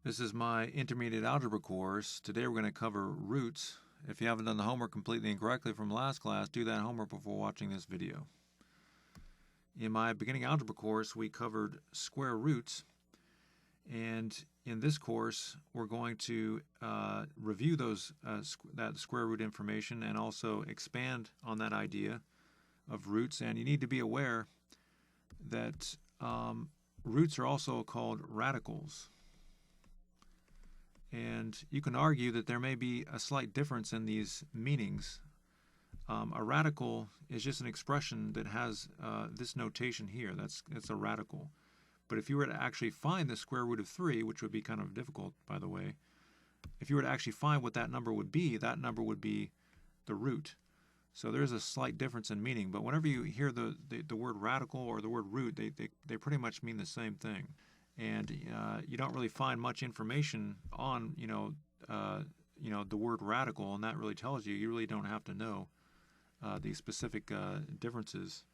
This is my intermediate algebra course. Today we're going to cover roots. If you haven't done the homework completely and correctly from last class, do that homework before watching this video. In my beginning algebra course, we covered square roots. And in this course, we're going to review that square root information and also expand on that idea of roots. And you need to be aware that roots are also called radicals. And you can argue that there may be a slight difference in these meanings. A radical is just an expression that has this notation here. That's a radical. But if you were to actually find the square root of 3, which would be kind of difficult, by the way, if you were to actually find what that number would be the root. So there's a slight difference in meaning. But whenever you hear the word radical or the word root, they pretty much mean the same thing. And you don't really find much information on the word radical, and that really tells you really don't have to know the specific differences.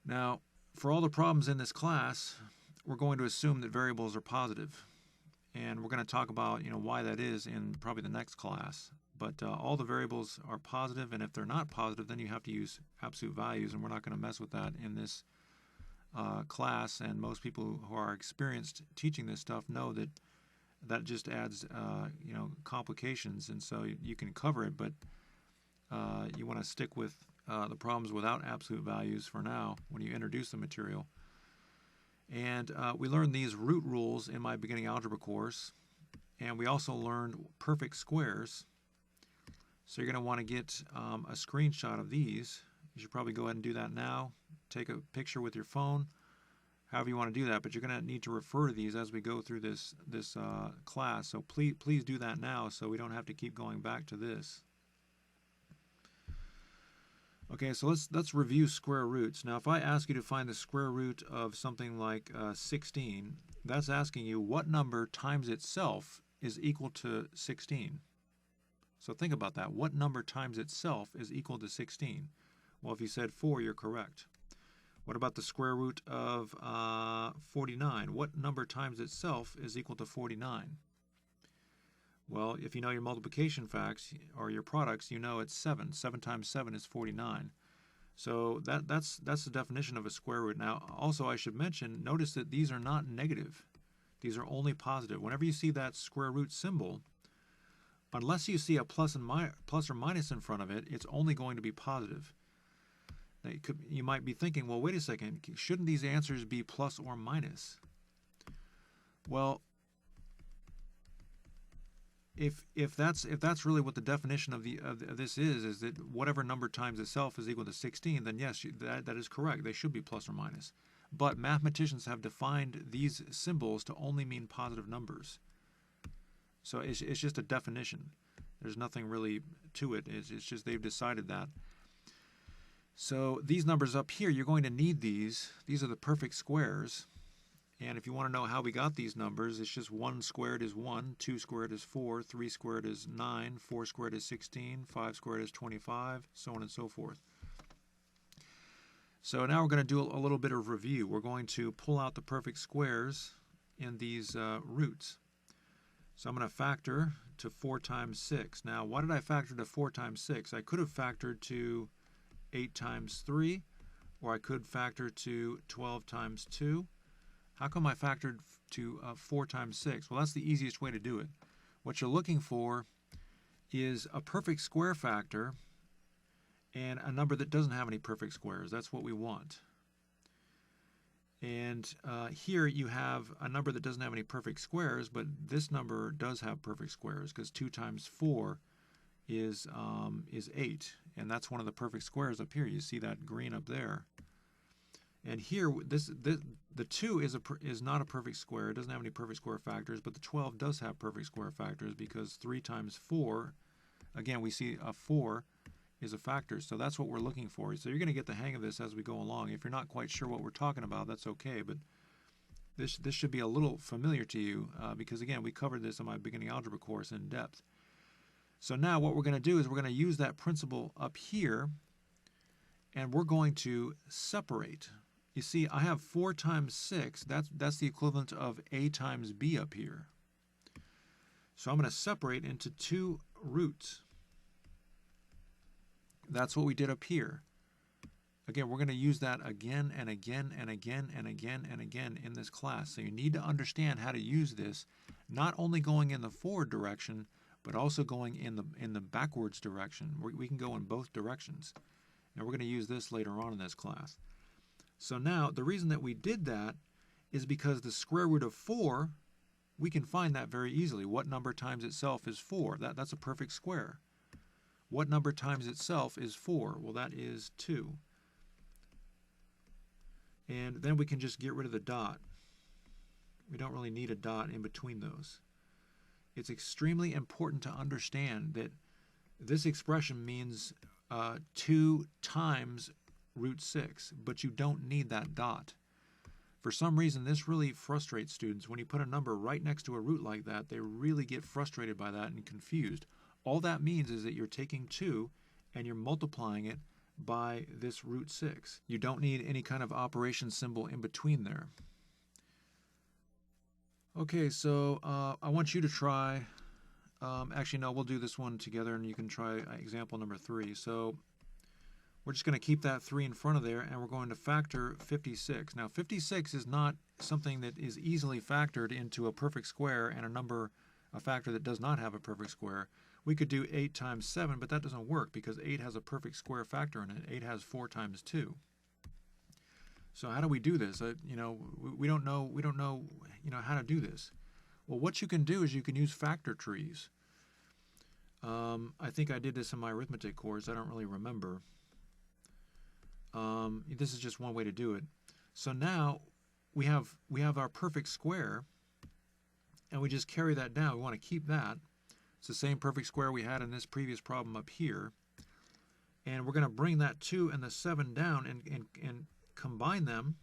Now, for all the problems in this class, we're going to assume that variables are positive, and we're going to talk about why that is in probably the next class. But all the variables are positive, and if they're not positive, then you have to use absolute values, and we're not going to mess with that in this class. And most people who are experienced teaching this stuff know that just adds complications, and so you can cover it, but you want to stick with the problems without absolute values for now when you introduce the material. And we learned these root rules in my beginning algebra course, and we also learned perfect squares. So you're going to want to get a screenshot of these. You should probably go ahead and do that now. Take a picture with your phone, however you want to do that, but you're going to need to refer to these as we go through this class. So please do that now so we don't have to keep going back to this. Okay, so let's review square roots. Now, if I ask you to find the square root of something like 16, that's asking you what number times itself is equal to 16. So think about that. What number times itself is equal to 16? Well, if you said 4, you're correct. What about the square root of 49? What number times itself is equal to 49? Well, if you know your multiplication facts or your products, you know it's 7. 7 times 7 is 49. So that's the definition of a square root. Now, also I should mention, notice that these are not negative. These are only positive. Whenever you see that square root symbol, unless you see a plus or minus in front of it, it's only going to be positive. Now you might be thinking, well, wait a second, shouldn't these answers be plus or minus? Well, if that's really what the definition of this is that whatever number times itself is equal to 16, then yes, that is correct. They should be plus or minus. But mathematicians have defined these symbols to only mean positive numbers. So it's just a definition. There's nothing really to it. It's just they've decided that. So these numbers up here, you're going to need these. These are the perfect squares. And if you want to know how we got these numbers, it's just 1 squared is 1, 2 squared is 4, 3 squared is 9, 4 squared is 16, 5 squared is 25, so on and so forth. So now we're going to do a little bit of review. We're going to pull out the perfect squares in these roots. So I'm going to factor to 4 times 6. Now, why did I factor to 4 times 6? I could have factored to 8 times 3, or I could factor to 12 times 2. How come I factored to 4 times 6? Well, that's the easiest way to do it. What you're looking for is a perfect square factor and a number that doesn't have any perfect squares. That's what we want. And here you have a number that doesn't have any perfect squares, but this number does have perfect squares because 2 times 4 is 8, and that's one of the perfect squares up here. You see that green up there. And here, the 2 is not a perfect square. It doesn't have any perfect square factors, but the 12 does have perfect square factors because 3 times 4, again, we see a 4 is a factor. So that's what we're looking for. So you're going to get the hang of this as we go along. If you're not quite sure what we're talking about, that's okay. But this should be a little familiar to you because, again, we covered this in my beginning algebra course in depth. So now what we're going to do is we're going to use that principle up here, and we're going to separate you see, I have 4 times 6. That's the equivalent of a times b up here. So I'm going to separate into 2 roots. That's what we did up here. Again, we're going to use that again and again and again and again and again in this class. So you need to understand how to use this, not only going in the forward direction, but also going in the backwards direction. We can go in both directions. And we're going to use this later on in this class. So now, the reason that we did that is because the square root of 4, we can find that very easily. What number times itself is 4? That's a perfect square. What number times itself is 4? Well, that is 2. And then we can just get rid of the dot. We don't really need a dot in between those. It's extremely important to understand that this expression means 2 times root 6, but you don't need that dot. For some reason, this really frustrates students. When you put a number right next to a root like that, they really get frustrated by that and confused. All that means is that you're taking 2 and you're multiplying it by this root 6. You don't need any kind of operation symbol in between there. Okay, so I want you to try, actually no, we'll do this one together and you can try example number 3. So we're just going to keep that 3 in front of there and we're going to factor 56. Now 56 is not something that is easily factored into a perfect square and a factor that does not have a perfect square. We could do 8 times 7, but that doesn't work because 8 has a perfect square factor in it. 8 has 4 times 2. So how do we do this? We don't know how to do this. Well, what you can do is you can use factor trees. I think I did this in my arithmetic course. I don't really remember. This is just one way to do it. So now we have our perfect square, and we just carry that down. We want to keep that. It's the same perfect square we had in this previous problem up here. And we're going to bring that 2 and the 7 down and combine them.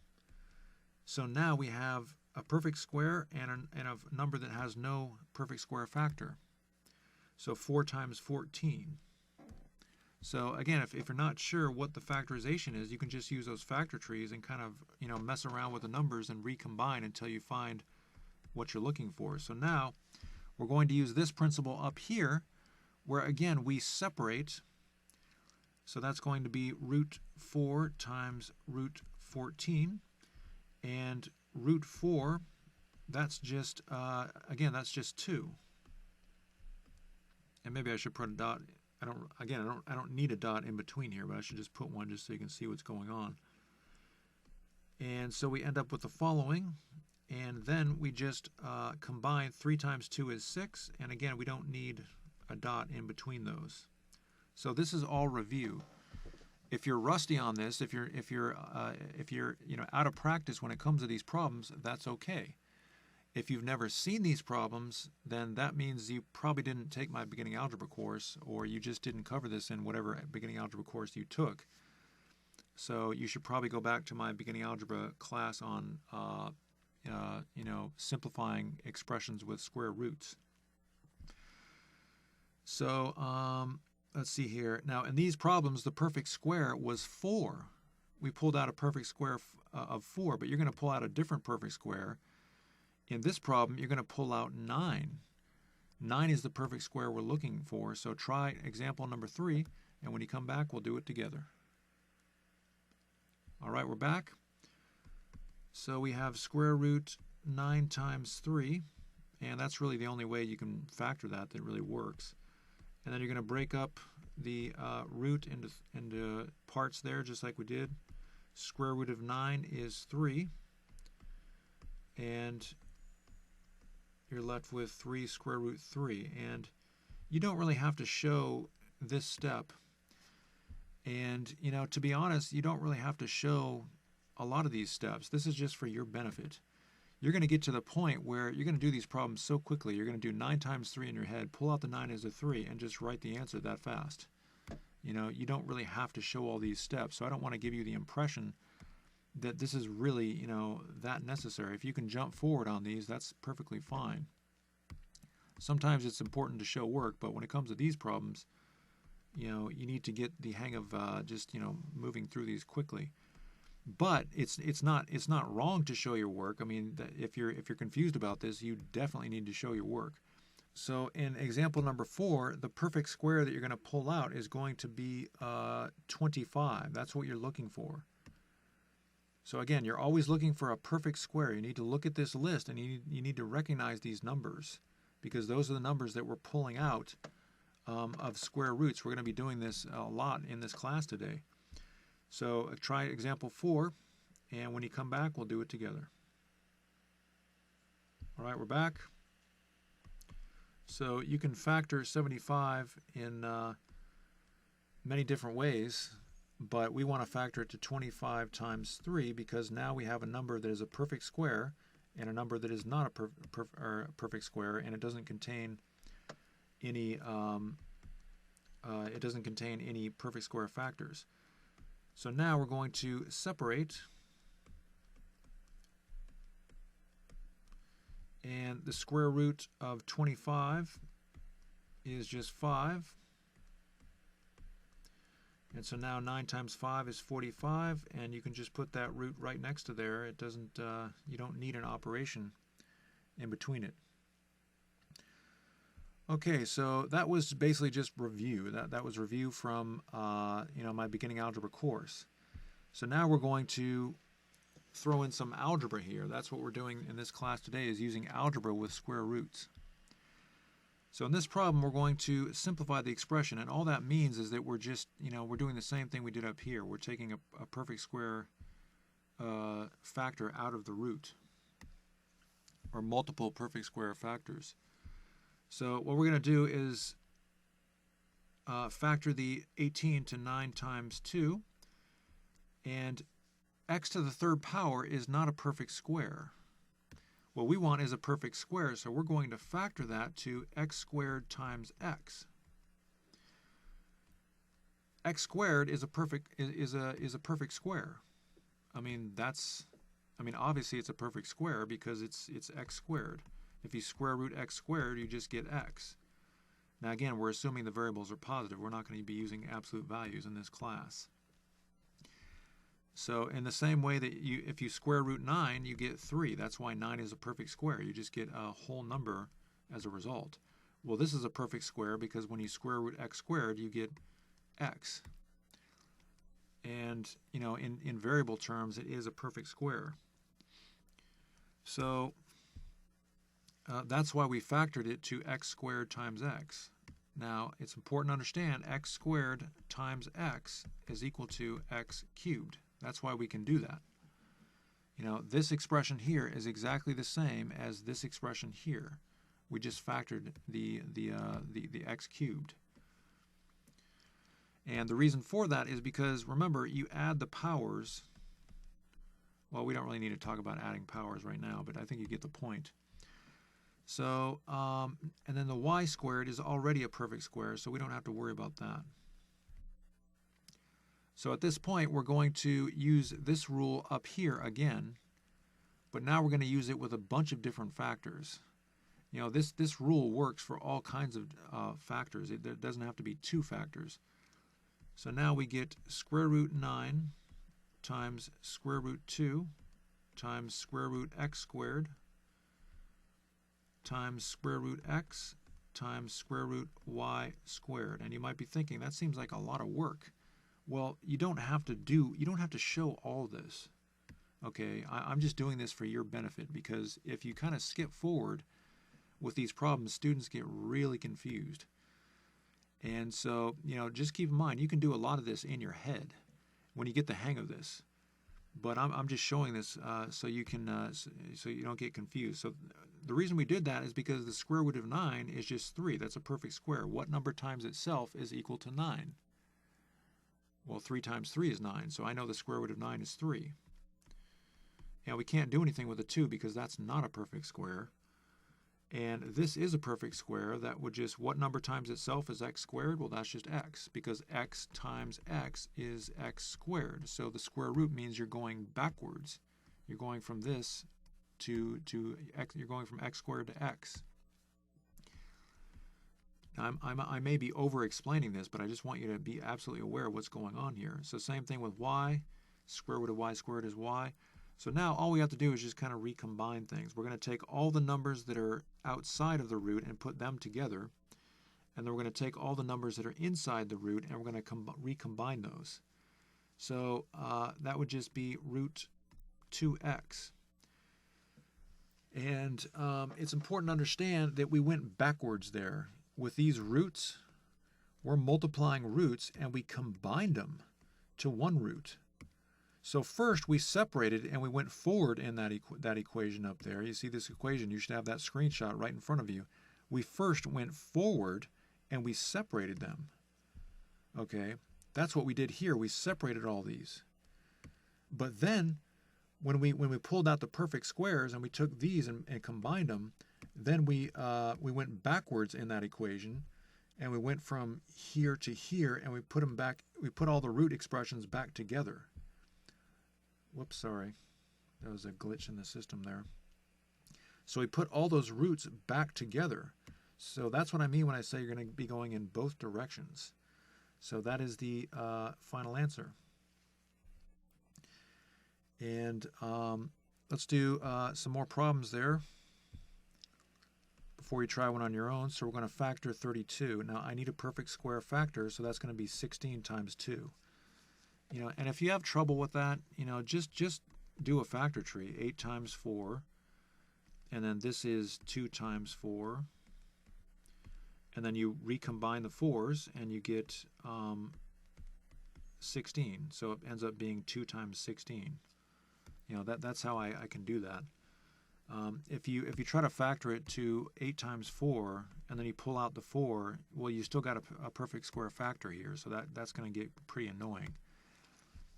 So now we have a perfect square and a number that has no perfect square factor. So 4 times 14. So again, if you're not sure what the factorization is, you can just use those factor trees and kind of mess around with the numbers and recombine until you find what you're looking for. So now we're going to use this principle up here where again we separate. So that's going to be root 4 times root 14, and root 4, that's just again that's just 2. And maybe I should put a dot. I don't need a dot in between here, but I should just put one just so you can see what's going on. And so we end up with the following, and then we just combine 3 times 2 is 6, and again we don't need a dot in between those. So this is all review. If you're rusty on this, if you're out of practice when it comes to these problems, that's okay. If you've never seen these problems, then that means you probably didn't take my beginning algebra course, or you just didn't cover this in whatever beginning algebra course you took. So you should probably go back to my beginning algebra class on simplifying expressions with square roots. So let's see here. Now in these problems, the perfect square was 4. We pulled out a perfect square of 4, but you're going to pull out a different perfect square. In this problem, you're going to pull out 9. 9 is the perfect square we're looking for. So try example number 3, and when you come back, we'll do it together. All right, we're back. So we have square root 9 times 3, and that's really the only way you can factor that really works. And then you're going to break up the root into parts there, just like we did. Square root of 9 is 3, and you're left with 3 square root 3. And you don't really have to show this step. And, to be honest, you don't really have to show a lot of these steps. This is just for your benefit. You're going to get to the point where you're going to do these problems so quickly. You're going to do 9 times 3 in your head, pull out the 9 as a 3, and just write the answer that fast. You don't really have to show all these steps. So I don't want to give you the impression that this is really, that necessary. If you can jump forward on these, that's perfectly fine. Sometimes it's important to show work, but when it comes to these problems, you need to get the hang of just, moving through these quickly. But it's not wrong to show your work. I mean, if you're confused about this, you definitely need to show your work. So in example number 4, the perfect square that you're going to pull out is going to be 25. That's what you're looking for. So again, you're always looking for a perfect square. You need to look at this list and you need to recognize these numbers, because those are the numbers that we're pulling out of square roots. We're going to be doing this a lot in this class today. So try example 4, and when you come back, we'll do it together. All right, we're back. So you can factor 75 in many different ways, but we want to factor it to 25 times 3 because now we have a number that is a perfect square and a number that is not a perfect square, and it doesn't contain any perfect square factors. So now we're going to separate, and the square root of 25 is just 5. And so now 9 times 5 is 45, and you can just put that root right next to there. It doesn't, you don't need an operation in between it. Okay, so that was basically just review. That was review from my beginning algebra course. So now we're going to throw in some algebra here. That's what we're doing in this class today, is using algebra with square roots. So in this problem, we're going to simplify the expression, and all that means is that we're just, we're doing the same thing we did up here. We're taking a perfect square factor out of the root, or multiple perfect square factors. So what we're going to do is factor the 18 to 9 times 2, and x to the third power is not a perfect square. What we want is a perfect square, so we're going to factor that to x squared times x. X squared is a perfect square. Obviously it's a perfect square because it's x squared. If you square root x squared, you just get x. Now again, we're assuming the variables are positive. We're not going to be using absolute values in this class. So in the same way that if you square root 9, you get 3. That's why 9 is a perfect square. You just get a whole number as a result. Well, this is a perfect square because when you square root x squared, you get x. And, in variable terms, it is a perfect square. So that's why we factored it to x squared times x. Now, it's important to understand x squared times x is equal to x cubed. That's why we can do that. This expression here is exactly the same as this expression here. We just factored the x cubed. And the reason for that is because, remember, you add the powers. Well, we don't really need to talk about adding powers right now, but I think you get the point. So, and then the y squared is already a perfect square, so we don't have to worry about that. So at this point, we're going to use this rule up here again, but now we're going to use it with a bunch of different factors. This rule works for all kinds of factors. It doesn't have to be 2 factors. So now we get square root 9 times square root 2 times square root x squared times square root x times square root y squared. And you might be thinking, that seems like a lot of work. Well, you don't have to show all this. Okay, I'm just doing this for your benefit, because if you kind of skip forward with these problems, students get really confused. And so, just keep in mind, you can do a lot of this in your head when you get the hang of this. But I'm just showing this so you can so you don't get confused. So the reason we did that is because the square root of 9 is just 3. That's a perfect square. What number times itself is equal to 9? Well, 3 times 3 is 9, so I know the square root of 9 is 3. And we can't do anything with a 2 because that's not a perfect square. And this is a perfect square. That would just, what number times itself is x squared? Well, that's just x, because x times x is x squared. So the square root means you're going backwards. You're going from this to x, you're going from x squared to x. I may be over-explaining this, but I just want you to be absolutely aware of what's going on here. So same thing with y. Square root of y squared is y. So now all we have to do is just kind of recombine things. We're going to take all the numbers that are outside of the root and put them together. And then we're going to take all the numbers that are inside the root and we're going to recombine those. So that would just be root 2x. And it's important to understand that we went backwards there. With these roots, we're multiplying roots and we combined them to one root. So first we separated and we went forward in that equation up there. You see this equation, you should have that screenshot right in front of you. We first went forward and we separated them. Okay, that's what we did here. We separated all these. But then when we pulled out the perfect squares and we took these and combined them, then we went backwards in that equation and we went from here to here and we put them back. We put all the root expressions back together. Whoops, sorry. There was a glitch in the system there. So we put all those roots back together. So that's what I mean when I say you're going to be going in both directions. So that is the final answer. And let's do some more problems there before you try one on your own. So we're going to factor 32. Now I need a perfect square factor, so that's going to be 16 times 2. You know, and if you have trouble with that, you know, just do a factor tree. 8 times 4, and then this is 2 times 4, and then you recombine the 4s and you get 16. So it ends up being 2 times 16. You know, that's how I can do that. If you try to factor it to 8 times 4 and then you pull out the 4, well, you still got a perfect square factor here, so that's going to get pretty annoying.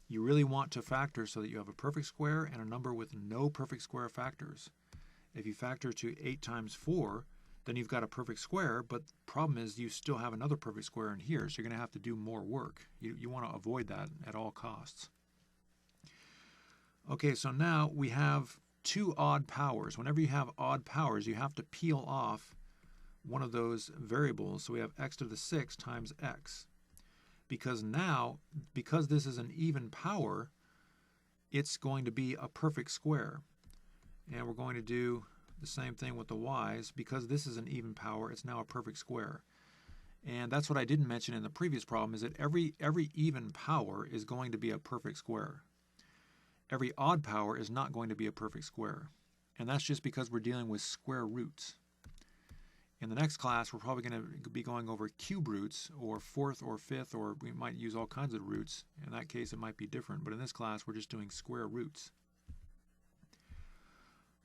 You really want to factor so that you have a perfect square and a number with no perfect square factors. If you factor to 8 times 4, then you've got a perfect square, but the problem is you still have another perfect square in here, so you're going to have to do more work. You want to avoid that at all costs. Okay, so now we have 2 odd powers. Whenever you have odd powers, you have to peel off one of those variables. So we have x to the 6 times x. Because now, because this is an even power, it's going to be a perfect square. And we're going to do the same thing with the y's. Because this is an even power, it's now a perfect square. And that's what I didn't mention in the previous problem, is that every even power is going to be a perfect square. Every odd power is not going to be a perfect square. And that's just because we're dealing with square roots. In the next class, we're probably going to be going over cube roots, or fourth or fifth, or we might use all kinds of roots. In that case, it might be different. But in this class, we're just doing square roots.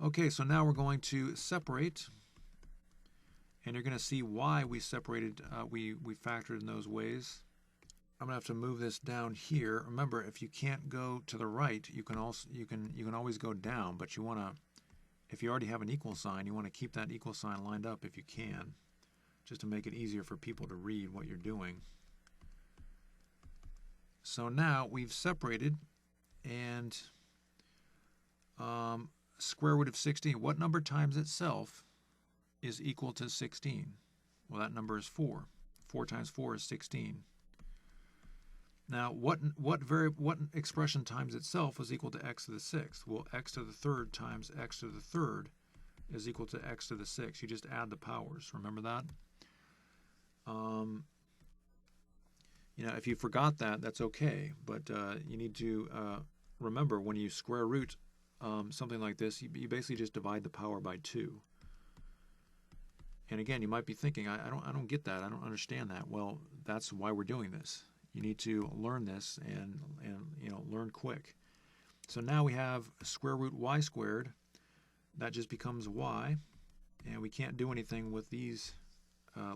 Okay, so now we're going to separate. And you're going to see why we separated, we factored in those ways. I'm going to have to move this down here. Remember, if you can't go to the right, you can always go down, but you want to, if you already have an equal sign, you want to keep that equal sign lined up if you can, just to make it easier for people to read what you're doing. So now we've separated, and square root of 16. What number times itself is equal to 16? Well, that number is 4. 4 times 4 is 16. Now, what expression times itself is equal to x to the 6th? Well, x to the 3rd times x to the 3rd is equal to x to the 6th. You just add the powers. Remember that? You know, if you forgot that, that's okay. But you need to remember, when you square root something like this, you basically just divide the power by 2. And again, you might be thinking, I don't get that. I don't understand that. Well, that's why we're doing this. You need to learn this and you know, learn quick. So now we have square root y squared. That just becomes y, and we can't do anything with these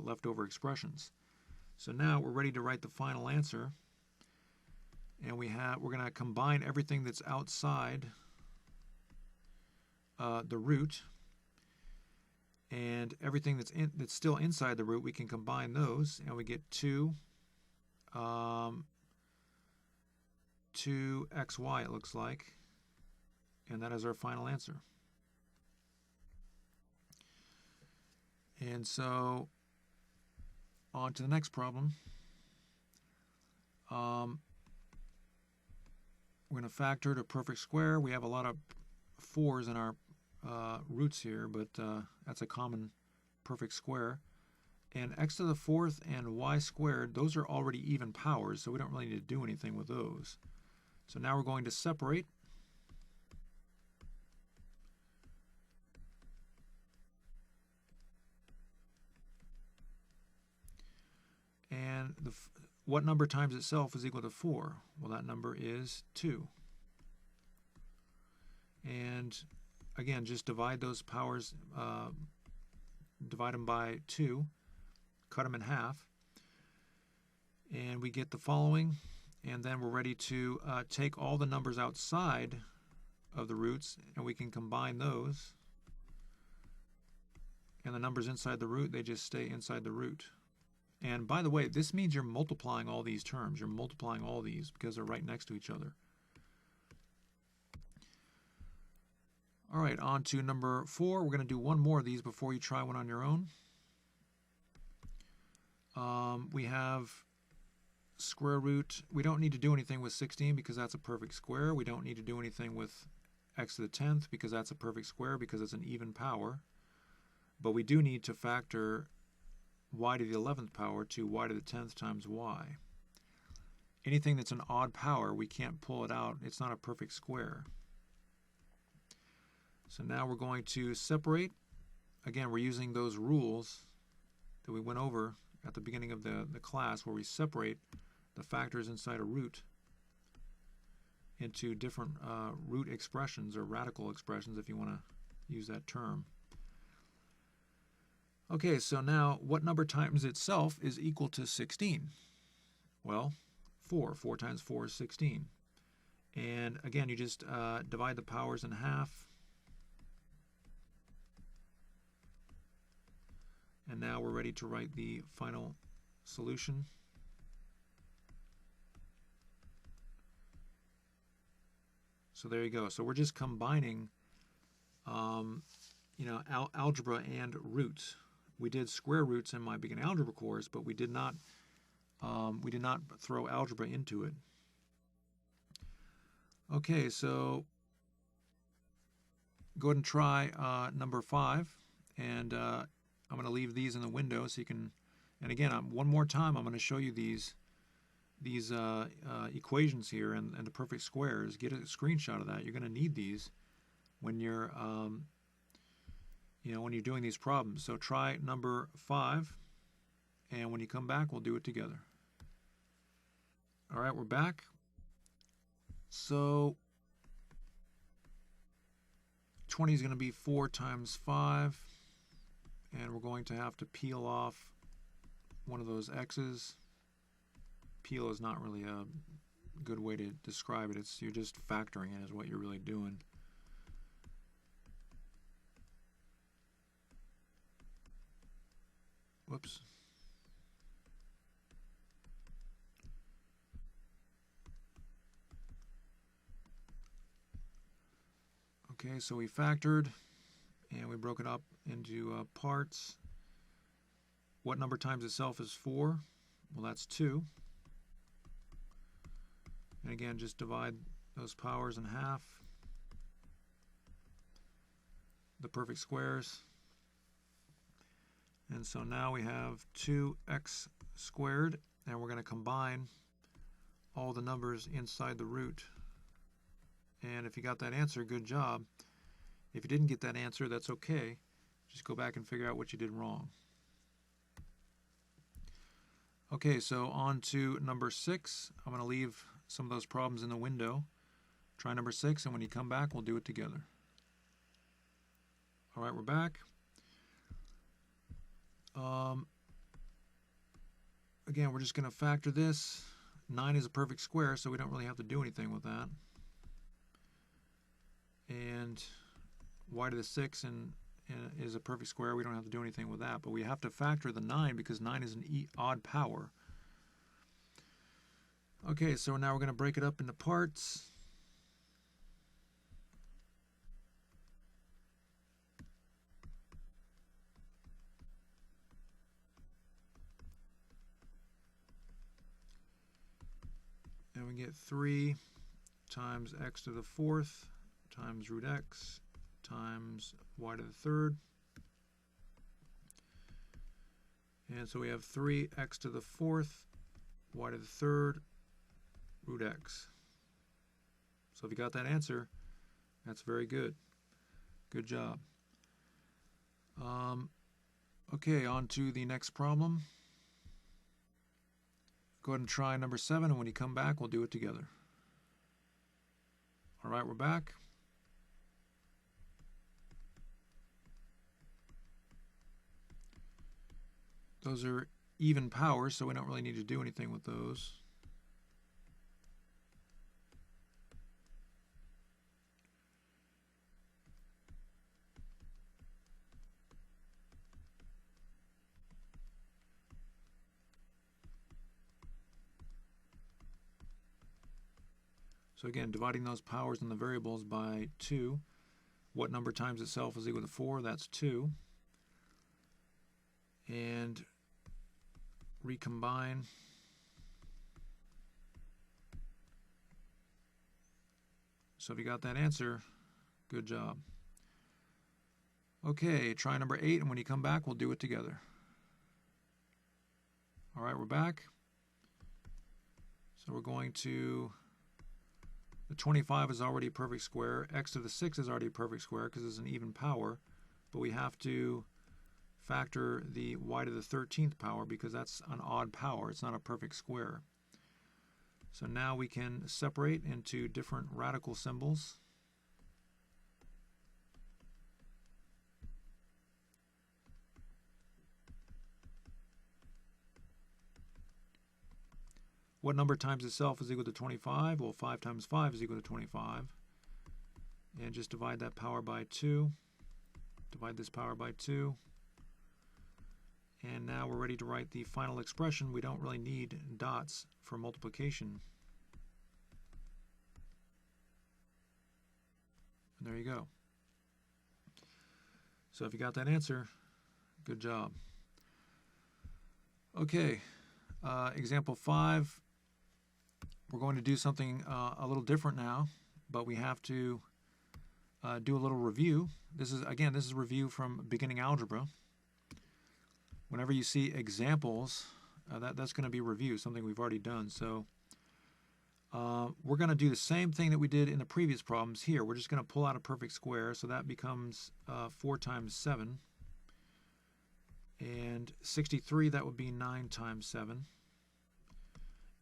leftover expressions. So now we're ready to write the final answer, and we're going to combine everything that's outside the root, and everything that's still inside the root. We can combine those, and we get 2xy, it looks like, and that is our final answer. And so on to the next problem. We're We're going to factor to perfect square. We have a lot of 4s in our roots here, but that's a common perfect square. And x to the 4th and y squared, those are already even powers, so we don't really need to do anything with those. So now we're going to separate. And what number times itself is equal to 4? Well, that number is 2. And again, just divide those powers, divide them by 2, cut them in half, and we get the following. And then we're ready to take all the numbers outside of the roots, and we can combine those. And the numbers inside the root, they just stay inside the root. And by the way, this means you're multiplying all these terms. You're multiplying all these because they're right next to each other. All right, on to number 4. We're going to do one more of these before you try one on your own. We have square root. We don't need to do anything with 16 because that's a perfect square. We don't need to do anything with x to the 10th because that's a perfect square because it's an even power. But we do need to factor y to the 11th power to y to the 10th times y. Anything that's an odd power, we can't pull it out. It's not a perfect square. So now we're going to separate. Again, we're using those rules that we went over at the beginning of the class where we separate the factors inside a root into different root expressions or radical expressions if you want to use that term. Okay, so now what number times itself is equal to 16? Well, 4. 4 times 4 is 16. And again, you just divide the powers in half. And now we're ready to write the final solution. So there you go. So we're just combining, algebra and roots. We did square roots in my beginning algebra course, but we did not throw algebra into it. Okay, so go ahead and try number 5, and I'm going to leave these in the window so you can. And again, one more time, I'm going to show you these equations here and the perfect squares. Get a screenshot of that. You're going to need these when you're when you're doing these problems. So try number 5, and when you come back, we'll do it together. All right, we're back. So 20 is going to be 4 times 5, and we're going to have to peel off one of those x's. Peel is not really a good way to describe it. You're just factoring it is what you're really doing. Whoops. Okay, so we factored and we broke it up into parts. What number times itself is 4? Well, that's 2. And again, just divide those powers in half. The perfect squares. And so now we have 2x squared, and we're going to combine all the numbers inside the root. And if you got that answer, good job. If you didn't get that answer, that's okay. Just go back and figure out what you did wrong. Okay, so on to number 6. I'm going to leave some of those problems in the window. Try number 6, and when you come back, we'll do it together. All right, we're back. Again, we're just going to factor this. 9 is a perfect square, so we don't really have to do anything with that. And y to the 6 is a perfect square. We don't have to do anything with that, but we have to factor the 9 because 9 is an odd power. Okay, so now we're going to break it up into parts. And we get 3 times x to the fourth times root x times y to the third. And so we have 3x to the fourth, y to the third, root x. So if you got that answer, that's very good. Good job. Okay, on to the next problem. Go ahead and try number 7, and when you come back, we'll do it together. All right, we're back. Those are even powers, so we don't really need to do anything with those. So again, dividing those powers and the variables by 2. What number times itself is equal to 4? That's 2. And recombine. So if you got that answer, good job. Okay, try number 8, and when you come back, we'll do it together. All right, we're back. So we're going to, the 25 is already a perfect square. X to the 6 is already a perfect square because it's an even power, but we have to factor the y to the 13th power because that's an odd power. It's not a perfect square. So now we can separate into different radical symbols. What number times itself is equal to 25? Well, 5 times 5 is equal to 25. And just divide that power by 2. Divide this power by 2. And now we're ready to write the final expression. We don't really need dots for multiplication. And there you go. So if you got that answer, good job. Okay, example 5. We're going to do something a little different now, but we have to do a little review. This is a review from beginning algebra. Whenever you see examples, that's going to be review, something we've already done. So we're going to do the same thing that we did in the previous problems here. We're just going to pull out a perfect square, so that becomes 4 times 7. And 63, that would be 9 times 7.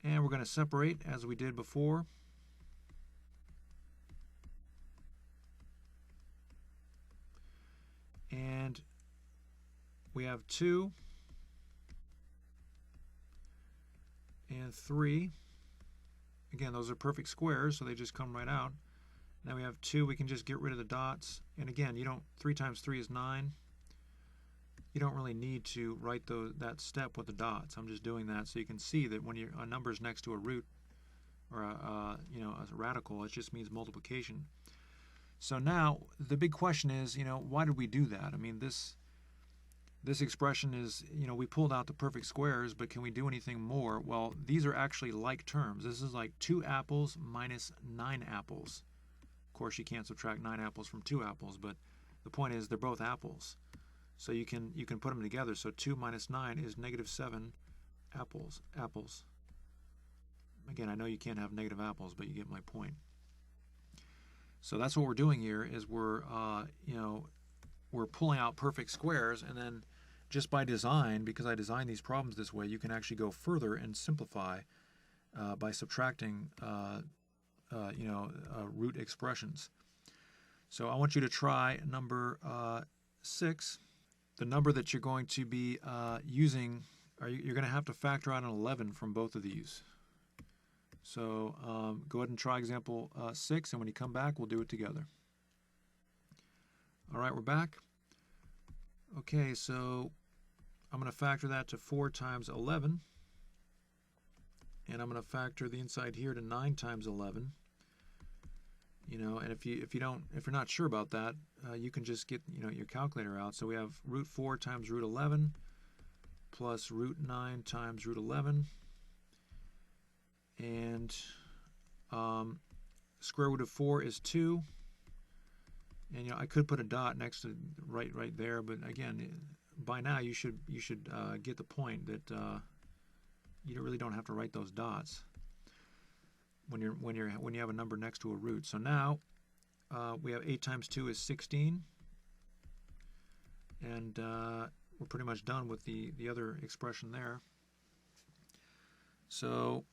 And we're going to separate as we did before. And we have 2 and 3. Again, those are perfect squares, so they just come right out. Now we have 2. We can just get rid of the dots. And again, 3 times 3 is 9. You don't really need to write that step with the dots. I'm just doing that so you can see that when a number is next to a root or a radical, it just means multiplication. So now the big question is, why did we do that? I mean, this expression is, we pulled out the perfect squares, but can we do anything more? Well, these are actually like terms. This is like 2 apples minus 9 apples. Of course, you can't subtract 9 apples from 2 apples, but the point is they're both apples. So you can put them together. So 2 minus 9 is negative 7 apples. Again, I know you can't have negative apples, but you get my point. So that's what we're doing here is we're pulling out perfect squares, and then just by design, because I designed these problems this way, you can actually go further and simplify by subtracting root expressions. So I want you to try number 6. The number that you're going to be using, you're going to have to factor out an 11 from both of these. So go ahead and try example 6, and when you come back, we'll do it together. All right, we're back. Okay, so I'm going to factor that to 4 times 11. And I'm going to factor the inside here to 9 times 11. And if you're not sure about that, you can just get your calculator out. So we have root 4 times root 11 plus root 9 times root 11, and square root of 4 is 2. And I could put a dot next to right there, but again, by now you should get the point that you really don't have to write those dots when you have a number next to a root. So now we have 8 times 2 is 16, and we're pretty much done with the other expression there. So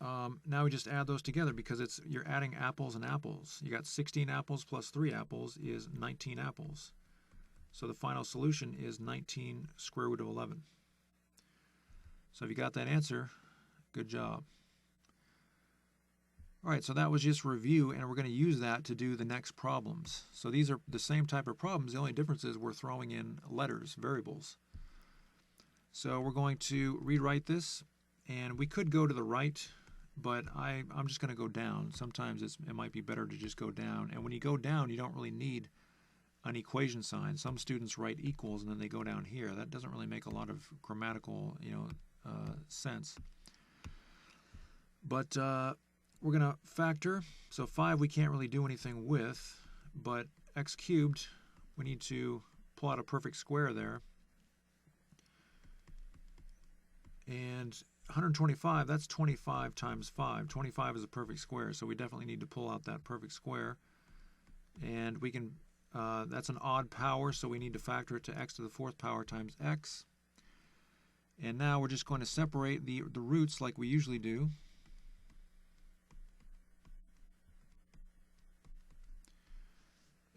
now we just add those together because you're adding apples and apples. You got 16 apples plus 3 apples is 19 apples. So the final solution is 19 square root of 11. So if you got that answer, good job. All right, so that was just review, and we're going to use that to do the next problems. So these are the same type of problems. The only difference is we're throwing in letters, variables. So we're going to rewrite this, and we could go to the right, but I'm just going to go down. Sometimes it might be better to just go down. And when you go down, you don't really need an equation sign. Some students write equals, and then they go down here. That doesn't really make a lot of grammatical sense. But we're going to factor. So 5 we can't really do anything with, but x cubed, we need to pull out a perfect square there. And 125, that's 25 times 5. 25 is a perfect square, so we definitely need to pull out that perfect square. And we can, that's an odd power, so we need to factor it to x to the 4th power times x. And now we're just going to separate the roots like we usually do.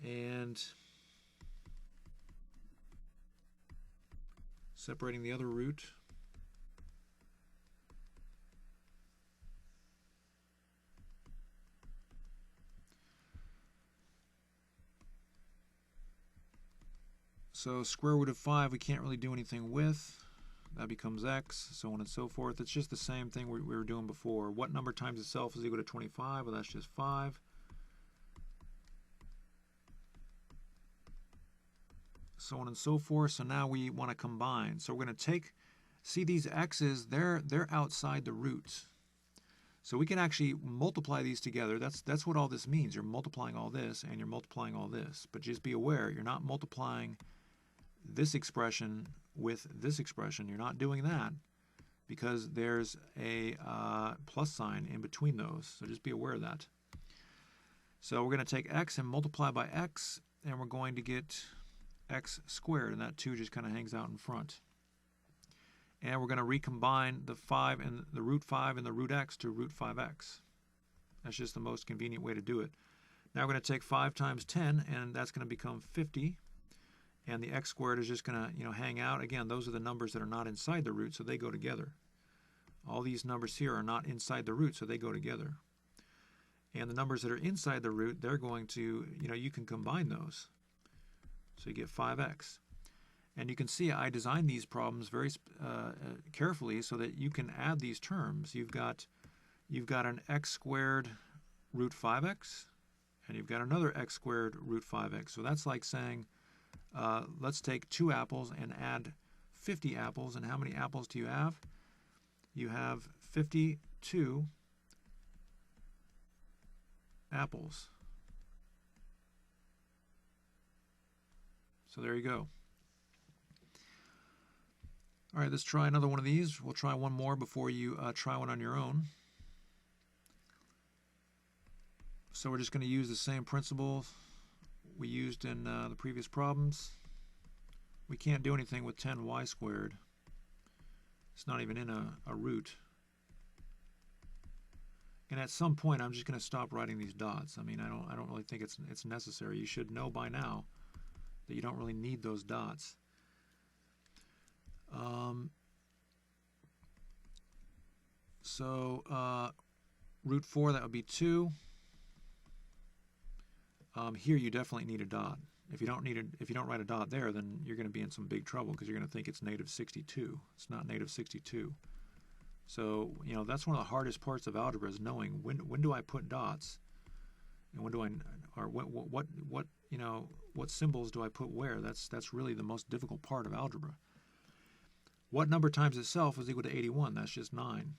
And separating the other root. So square root of 5 we can't really do anything with. That becomes x, so on and so forth. It's just the same thing we were doing before. What number times itself is equal to 25? Well, that's just 5. So on and so forth. So now we want to combine. So we're going to see these x's, they're outside the roots. So we can actually multiply these together. That's what all this means. You're multiplying all this and you're multiplying all this. But just be aware, you're not multiplying this expression with this expression. You're not doing that because there's a plus sign in between those. So just be aware of that. So we're going to take x and multiply by x, and we're going to get x squared, and that 2 just kind of hangs out in front. And we're going to recombine the 5 and the root 5 and the root x to root 5x. That's just the most convenient way to do it. Now we're going to take 5 times 10, and that's going to become 50. And the x squared is just going to hang out. Again, those are the numbers that are not inside the root, so they go together. All these numbers here are not inside the root, so they go together. And the numbers that are inside the root, they're going to, you can combine those. So you get 5x. And you can see I designed these problems very carefully so that you can add these terms. You've got an x squared root 5x, and you've got another x squared root 5x. So that's like saying, let's take 2 apples and add 50 apples. And how many apples do you have? You have 52 apples. So there you go. All right, let's try another one of these. We'll try one more before you try one on your own. So we're just going to use the same principle we used in the previous problems. We can't do anything with 10y squared. It's not even in a root. And at some point, I'm just going to stop writing these dots. I mean, I don't really think it's necessary. You should know by now that you don't really need those dots. Root 4, that would be 2. Here you definitely need a dot. If you don't write a dot there, then you're going to be in some big trouble because you're going to think it's negative 62. It's not negative 62. So that's one of the hardest parts of algebra is knowing when do I put dots, and when do I, or what symbols do I put where. That's really the most difficult part of algebra. What number times itself is equal to 81? That's just 9.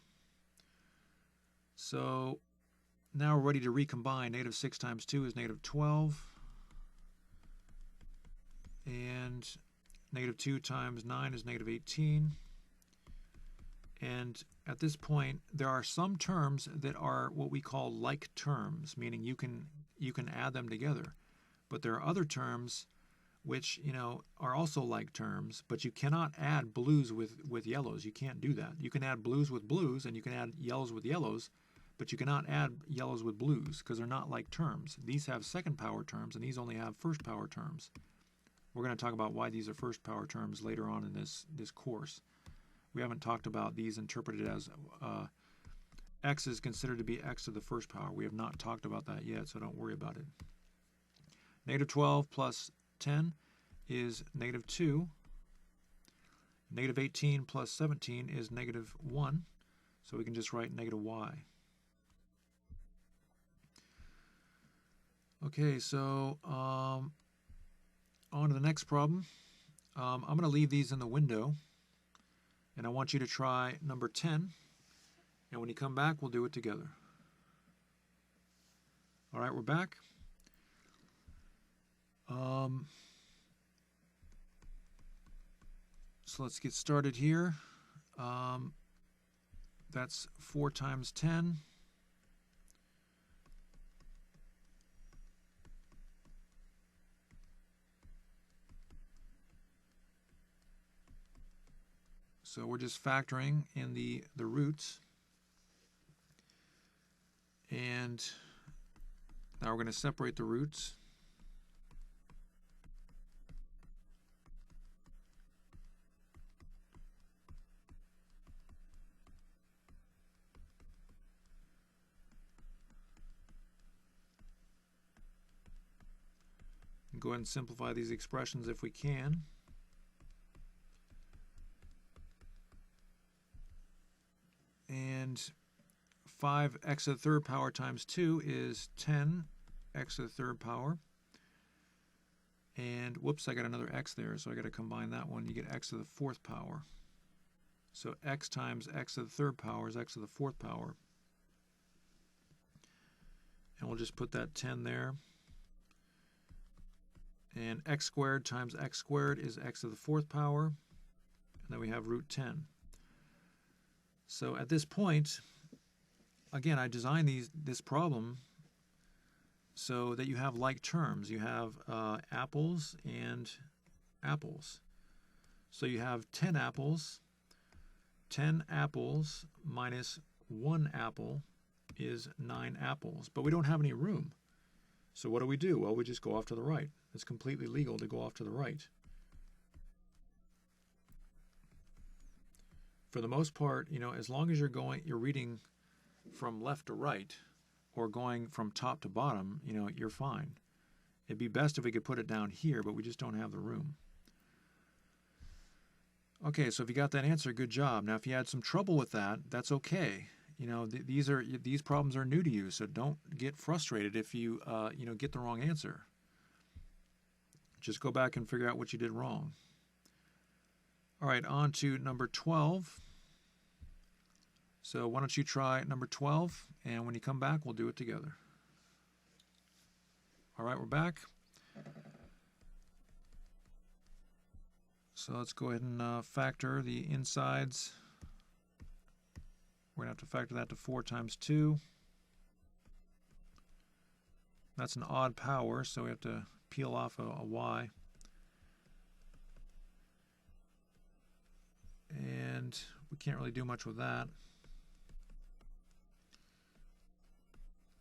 So now we're ready to recombine. Negative 6 times 2 is negative 12. And negative 2 times 9 is negative 18. And at this point, there are some terms that are what we call like terms, meaning you can add them together. But there are other terms which, are also like terms, but you cannot add blues with yellows. You can't do that. You can add blues with blues, and you can add yellows with yellows, but you cannot add yellows with blues because they're not like terms. These have second power terms, and these only have first power terms. We're going to talk about why these are first power terms later on in this course. We haven't talked about these interpreted as x is considered to be x to the first power. We have not talked about that yet, so don't worry about it. Negative 12 plus 10 is negative 2. Negative 18 plus 17 is negative 1. So we can just write negative y. Okay, so on to the next problem. I'm going to leave these in the window, and I want you to try number 10. And when you come back, we'll do it together. All right, we're back. So let's get started here. That's 4 times 10. So we're just factoring in the roots. And now we're going to separate the roots. And go ahead and simplify these expressions if we can. And 5x to the third power times 2 is 10x to the third power. And whoops, I got another x there, so I got to combine that one. You get x to the fourth power. So x times x to the third power is x to the fourth power. And we'll just put that 10 there. And x squared times x squared is x to the fourth power. And then we have root 10. So at this point, again, I designed this problem so that you have like terms. You have apples and apples. So you have 10 apples. 10 apples minus 1 apple is 9 apples. But we don't have any room. So what do? Well, we just go off to the right. It's completely legal to go off to the right. For the most part, as long as you're reading from left to right or going from top to bottom, you're fine. It'd be best if we could put it down here, but we just don't have the room. Okay, so if you got that answer, good job. Now, if you had some trouble with that, that's okay. These problems are new to you, so don't get frustrated if you get the wrong answer. Just go back and figure out what you did wrong. All right, on to number 12. So why don't you try number 12, and when you come back, we'll do it together. All right, we're back. So let's go ahead and factor the insides. We're going to have to factor that to 4 times 2. That's an odd power, so we have to peel off a y. And we can't really do much with that.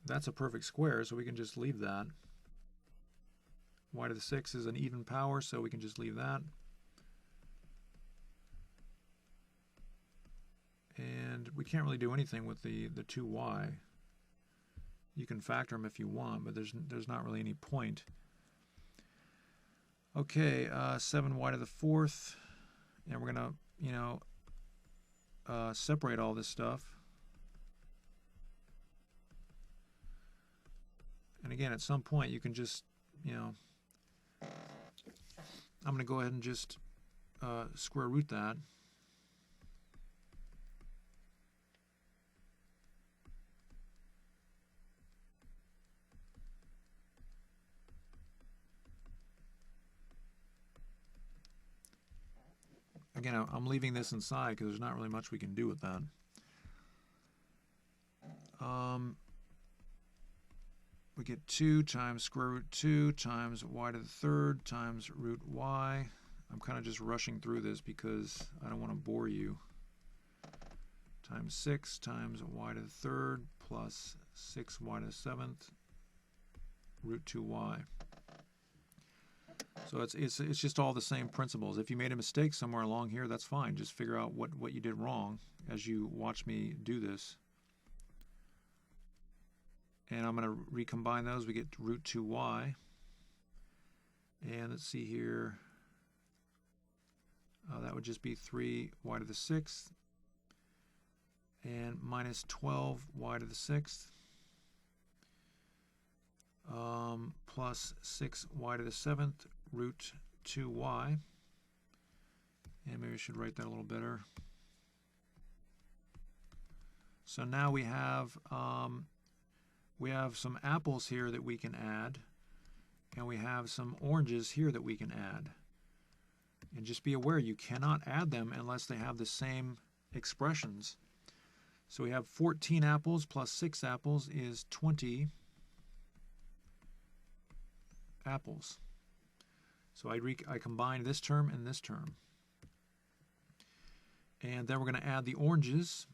That's a perfect square, so we can just leave that. Y to the 6 is an even power, so we can just leave that. And we can't really do anything with the 2y. You can factor them if you want, but there's not really any point. Okay, 7y to the 4th, and we're going to separate all this stuff. And again, at some point you can just, I'm going to go ahead and just square root that. again, I'm leaving this inside because there's not really much we can do with that. We get 2 times square root 2 times y to the third times root y. I'm kind of just rushing through this because I don't want to bore you. Times 6 times y to the third plus 6y to the seventh root 2y. So it's just all the same principles. If you made a mistake somewhere along here, that's fine. Just figure out what you did wrong as you watch me do this. And I'm going to recombine those. We get root 2y. And let's see here. That would just be 3y to the sixth. And minus 12y to the sixth. Plus 6y to the seventh root 2y. And maybe I should write that a little better. So now we have some apples here that we can add, and we have some oranges here that we can add. And just be aware, you cannot add them unless they have the same expressions. So we have 14 apples plus 6 apples is 20 apples. So I combine this term and this term. And then we're going to add the oranges,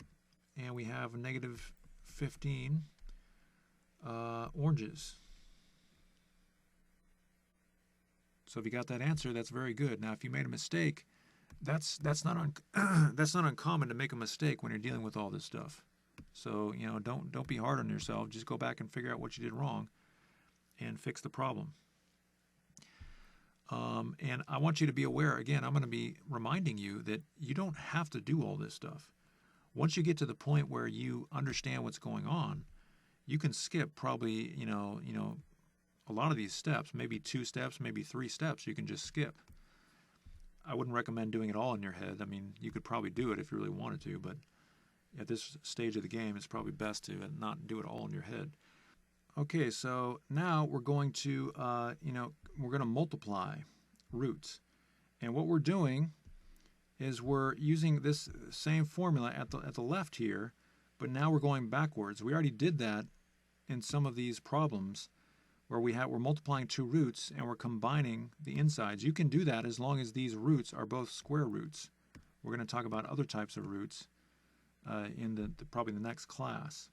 and we have negative 15 oranges. So if you got that answer, that's very good. Now, if you made a mistake, that's not uncommon to make a mistake when you're dealing with all this stuff. So don't be hard on yourself. Just go back and figure out what you did wrong, and fix the problem. And I want you to be aware. Again, I'm going to be reminding you that you don't have to do all this stuff. Once you get to the point where you understand what's going on, you can skip probably a lot of these steps, maybe 2 steps, maybe 3 steps. You can just skip. I wouldn't recommend doing it all in your head. I mean, you could probably do it if you really wanted to, but at this stage of the game, it's probably best to not do it all in your head. Okay, so now we're going to multiply roots, and what we're doing is we're using this same formula at the left here, but now we're going backwards. We already did that in some of these problems where we're multiplying 2 roots and we're combining the insides. You can do that as long as these roots are both square roots. We're going to talk about other types of roots in probably the next class.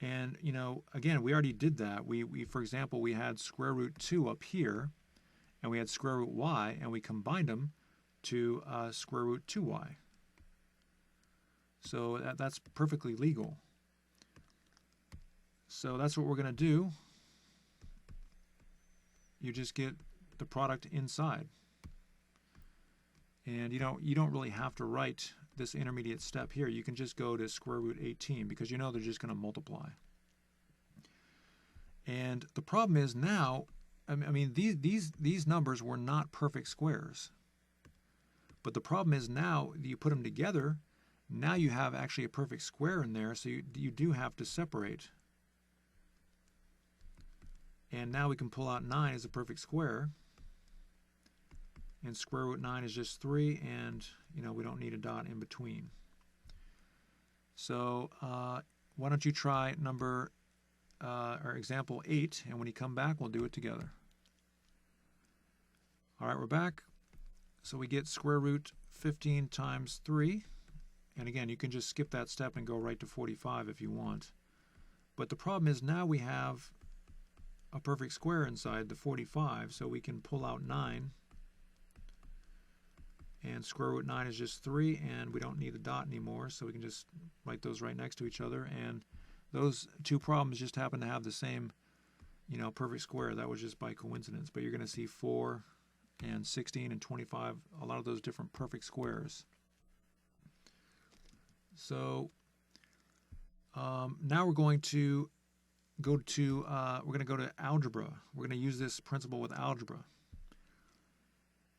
And again, we already did that. We for example, we had square root 2 up here, and we had square root y, and we combined them to square root 2y. So that's perfectly legal. So that's what we're going to do. You just get the product inside. And you don't really have to write this intermediate step here. You can just go to square root 18 because they're just going to multiply. And the problem is now, I mean these numbers were not perfect squares. But the problem is now you put them together, now you have actually a perfect square in there, so you do have to separate. And now we can pull out 9 as a perfect square. And square root 9 is just 3, and we don't need a dot in between. So why don't you try example 8, and when you come back, we'll do it together. All right, we're back. So we get square root 15 times 3. And again, you can just skip that step and go right to 45 if you want. But the problem is now we have a perfect square inside the 45, so we can pull out 9. And square root 9 is just 3, and we don't need the dot anymore, so we can just write those right next to each other. And those 2 problems just happen to have the same, perfect square. That was just by coincidence. But you're going to see 4 and 16 and 25, a lot of those different perfect squares. So now we're going to go to algebra. We're going to use this principle with algebra.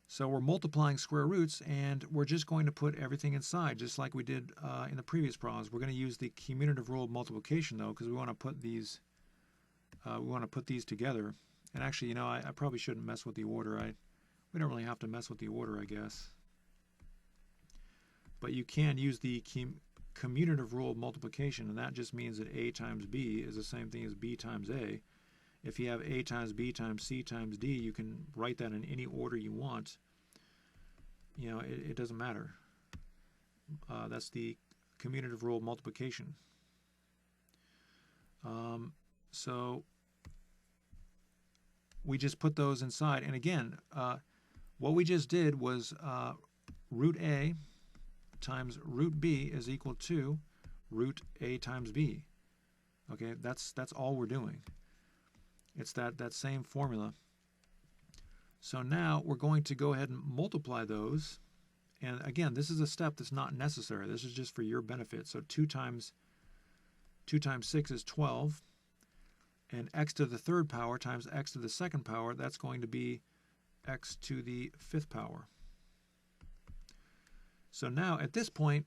So we're multiplying square roots, and we're just going to put everything inside, just like we did in the previous problems. We're going to use the commutative rule of multiplication, though, because we want to put these together. And actually, I probably shouldn't mess with the order. We don't really have to mess with the order, I guess. But you can use the commutative rule of multiplication, and that just means that A times B is the same thing as B times A. If you have A times B times C times D, you can write that in any order you want. You know, it doesn't matter. That's the commutative rule of multiplication. So we just put those inside. And again, what we just did was root A times root B is equal to root A times B. Okay, that's all we're doing. It's that same formula. So now we're going to go ahead and multiply those. And again, this is a step that's not necessary. This is just for your benefit. So 2 times 6 is 12. And x to the third power times x to the second power, that's going to be x to the fifth power. So now at this point,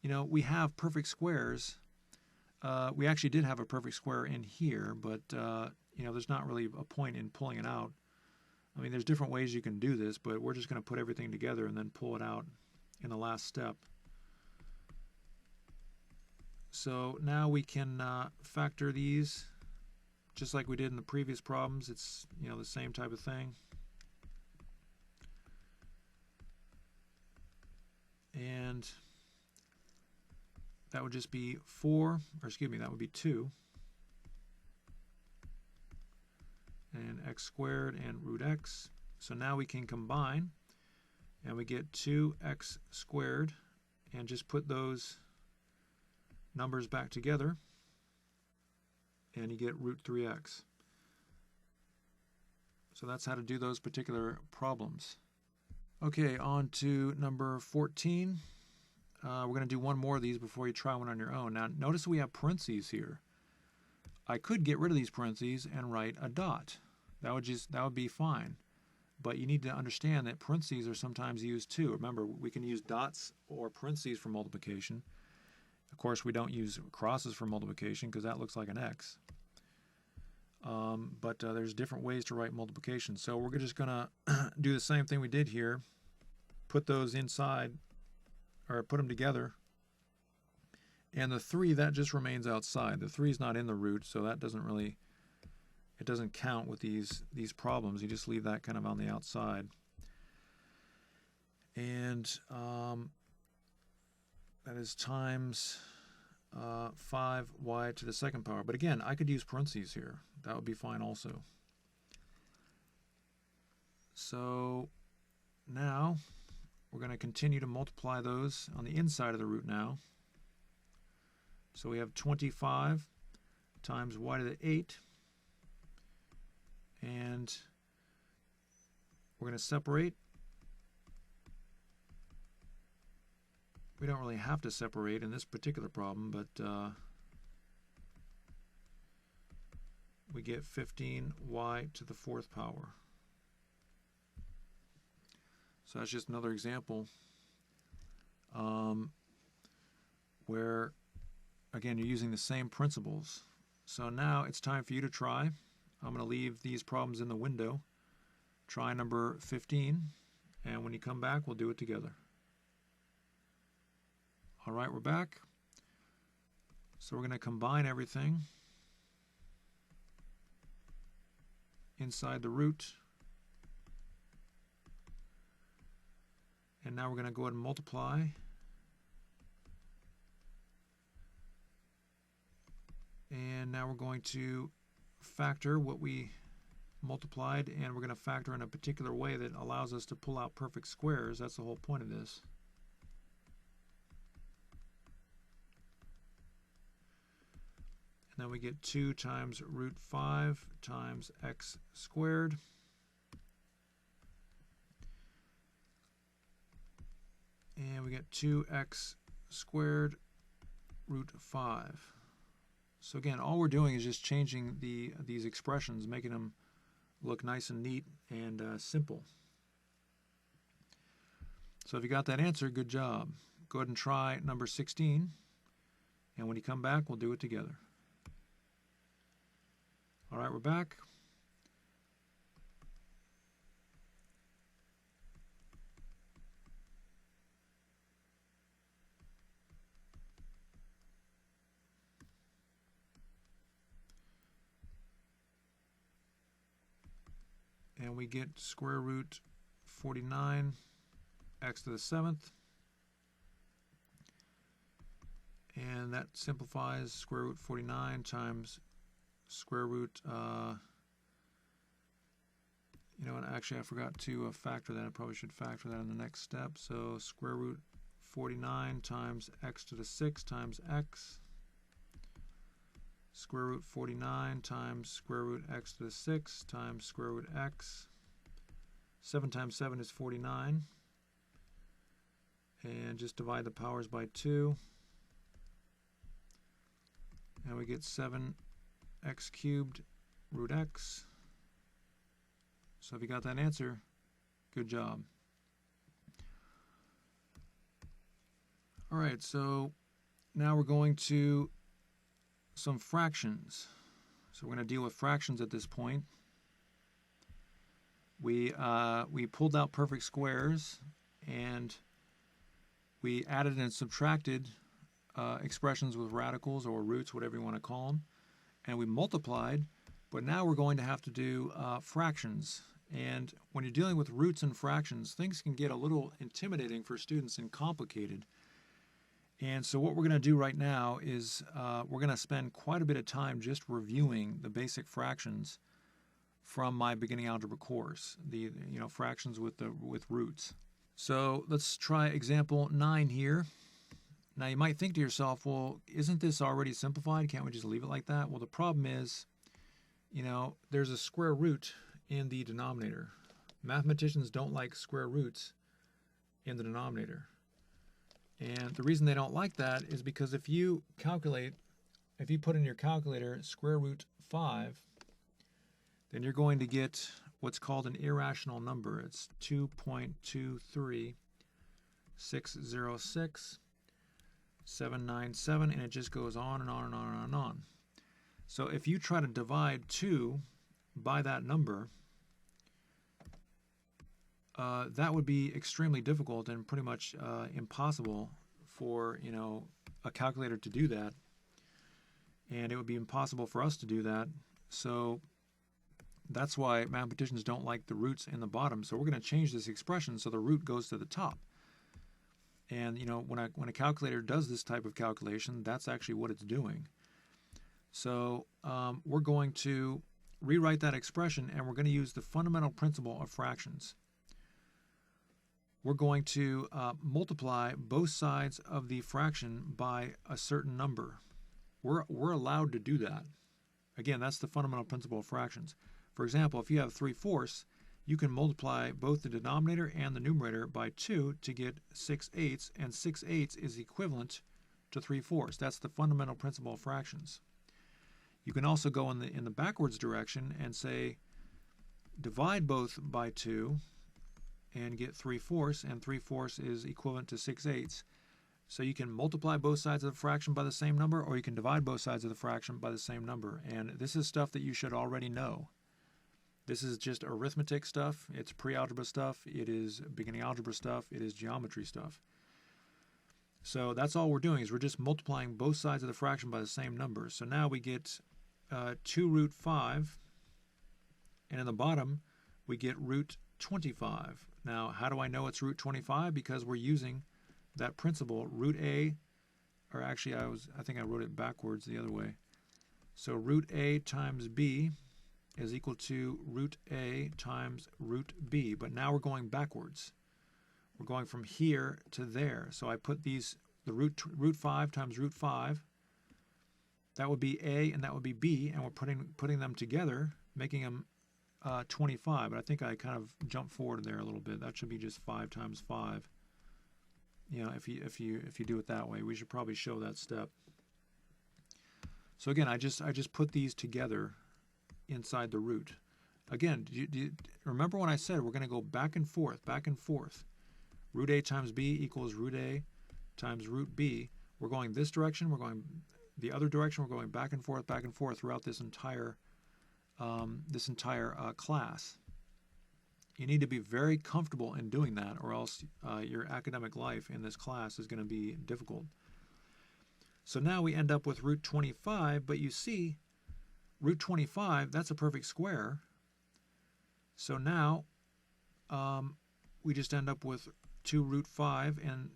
you know, we have perfect squares. We actually did have a perfect square in here, but you know, there's not really a point in pulling it out. I mean, there's different ways you can do this, but we're just going to put everything together and then pull it out in the last step. So now we can factor these just like we did in the previous problems. It's, you know, the same type of thing. And that would just be 4, or excuse me, that would be 2. And x squared and root x. So now we can combine, and we get 2x squared, and just put those numbers back together, and you get root 3x. So that's how to do those particular problems. Okay, on to number 14. We're going to do one more of these before you try one on your own. Now, notice we have parentheses here. I could get rid of these parentheses and write a dot. That would be fine. But you need to understand that parentheses are sometimes used too. Remember, we can use dots or parentheses for multiplication. Of course, we don't use crosses for multiplication because that looks like an X. But there's different ways to write multiplication. So we're just going to do the same thing we did here. Put those inside, or put them together. And the 3, that just remains outside. The 3 is not in the root, so that doesn't really, it doesn't count with these problems. You just leave that kind of on the outside. And that is times 5y to the second power. But again, I could use parentheses here. That would be fine also. So now we're going to continue to multiply those on the inside of the root now. So we have 25 times y to the 8. And we're going to separate. We don't really have to separate in this particular problem, but we get 15y to the 4th power. So that's just another example where, again, you're using the same principles. So now it's time for you to try. I'm going to leave these problems in the window. Try number 15, and when you come back, we'll do it together. All right, we're back. So we're going to combine everything inside the root. And now we're going to go ahead and multiply. And now we're going to factor what we multiplied, and we're going to factor in a particular way that allows us to pull out perfect squares. That's the whole point of this. And then we get 2 times root 5 times x squared. And we get 2x squared root 5. So again, all we're doing is just changing these expressions, making them look nice and neat and simple. So if you got that answer, good job. Go ahead and try number 16. And when you come back, we'll do it together. All right, we're back. and we get square root 49 x to the 7th. And that simplifies square root 49 times square root, you know what, actually I forgot to factor that. I probably should factor that in the next step. So square root 49 times x to the 6 times x. Square root 49 times square root x to the 6 times square root x. 7 times 7 is 49. And just divide the powers by 2. And we get 7x cubed root x. So if you got that answer, good job. All right, so now we're going to some fractions. So we're going to deal with fractions at this point. We pulled out perfect squares, and we added and subtracted expressions with radicals or roots, whatever you want to call them, and we multiplied. But now we're going to have to do fractions. And when you're dealing with roots and fractions, things can get a little intimidating for students and complicated. And so what we're going to do right now is we're going to spend quite a bit of time just reviewing the basic fractions from my beginning algebra course, the fractions with roots. So let's try example 9 here. Now you might think to yourself, well, isn't this already simplified? Can't we just leave it like that? Well, the problem is, there's a square root in the denominator. Mathematicians don't like square roots in the denominator. And the reason they don't like that is because if you put in your calculator square root 5, then you're going to get what's called an irrational number. It's 2.23606.797, and it just goes on and on and on and on and on. So if you try to divide 2 by that number, that would be extremely difficult and pretty much impossible for a calculator to do that, and it would be impossible for us to do that. So that's why mathematicians don't like the roots in the bottom. So we're going to change this expression so the root goes to the top. And when a calculator does this type of calculation, that's actually what it's doing. So we're going to rewrite that expression, and we're going to use the fundamental principle of fractions. We're going to multiply both sides of the fraction by a certain number. We're allowed to do that. Again, that's the fundamental principle of fractions. For example, if you have 3/4, you can multiply both the denominator and the numerator by 2 to get 6/8, and 6/8 is equivalent to 3/4. That's the fundamental principle of fractions. You can also go in the backwards direction and say divide both by 2 and get 3/4, and 3/4 is equivalent to 6/8. So you can multiply both sides of the fraction by the same number, or you can divide both sides of the fraction by the same number. And this is stuff that you should already know. This is just arithmetic stuff. It's pre-algebra stuff. It is beginning algebra stuff. It is geometry stuff. So that's all we're doing, is we're just multiplying both sides of the fraction by the same number. So now we get 2 root 5, and in the bottom we get root 25. Now, how do I know it's root 25? Because we're using that principle, root a, or actually I think I wrote it backwards the other way. So root a times b is equal to root a times root b. But now we're going backwards. We're going from here to there. So I put the root 5 times root 5. That would be a and that would be b, and we're putting them together, making them 25. But I think I kind of jumped forward there a little bit. That should be just 5 times 5. If you do it that way, we should probably show that step. So again, I just put these together inside the root. Again, do you remember when I said we're going to go back and forth, back and forth? Root a times b equals root a times root b. We're going this direction, we're going the other direction, we're going back and forth throughout this entire class. You need to be very comfortable in doing that, or else your academic life in this class is going to be difficult. So now we end up with root 25, but you see, root 25, that's a perfect square. So now we just end up with 2 root 5, and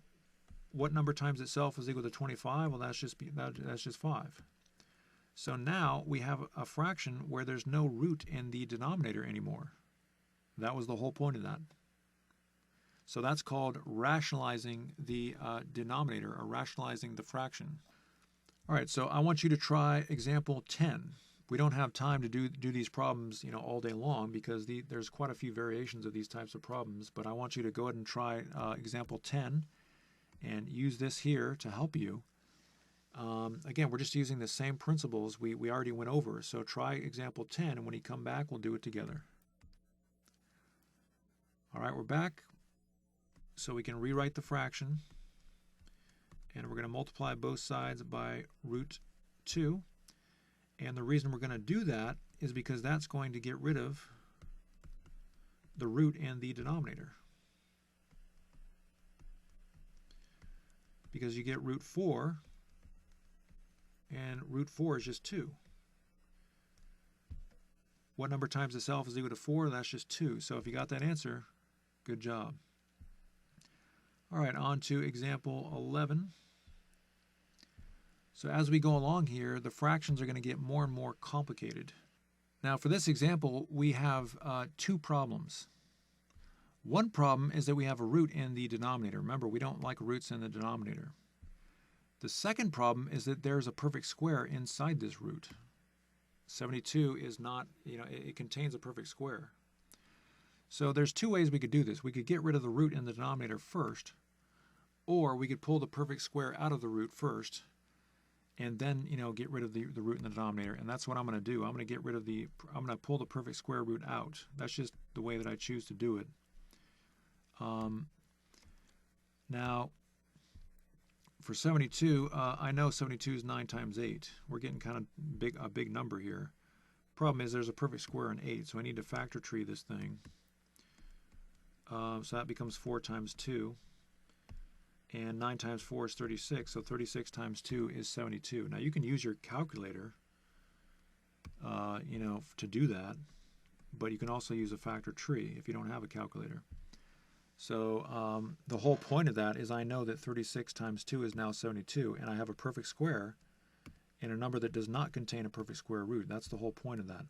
what number times itself is equal to 25? Well, that's just 5. So now we have a fraction where there's no root in the denominator anymore. That was the whole point of that. So that's called rationalizing the denominator, or rationalizing the fraction. All right, so I want you to try example 10. We don't have time to do these problems, all day long, because there's quite a few variations of these types of problems. But I want you to go ahead and try example 10 and use this here to help you. Again, we're just using the same principles we already went over. So try example 10, and when you come back, we'll do it together. All right, we're back. So we can rewrite the fraction, and we're going to multiply both sides by root 2. And the reason we're going to do that is because that's going to get rid of the root in the denominator. Because you get root 4, and root 4 is just 2. What number times itself is equal to 4? That's just 2. So if you got that answer, good job. All right, on to example 11. So as we go along here, the fractions are going to get more and more complicated. Now for this example, we have 2 problems. One problem is that we have a root in the denominator. Remember, we don't like roots in the denominator. The second problem is that there's a perfect square inside this root. 72 is not, it contains a perfect square. So there's 2 ways we could do this. We could get rid of the root in the denominator first, or we could pull the perfect square out of the root first, and then, get rid of the root in the denominator. And that's what I'm going to do. I'm going to pull the perfect square root out. That's just the way that I choose to do it. Now, for 72, I know 72 is 9 times 8. We're getting kind of a big number here. Problem is there's a perfect square in 8, so I need to factor tree this thing. So that becomes 4 times 2. And 9 times 4 is 36, so 36 times 2 is 72. Now you can use your calculator, to do that, but you can also use a factor tree if you don't have a calculator. So the whole point of that is I know that 36 times 2 is now 72, and I have a perfect square in a number that does not contain a perfect square root. That's the whole point of that.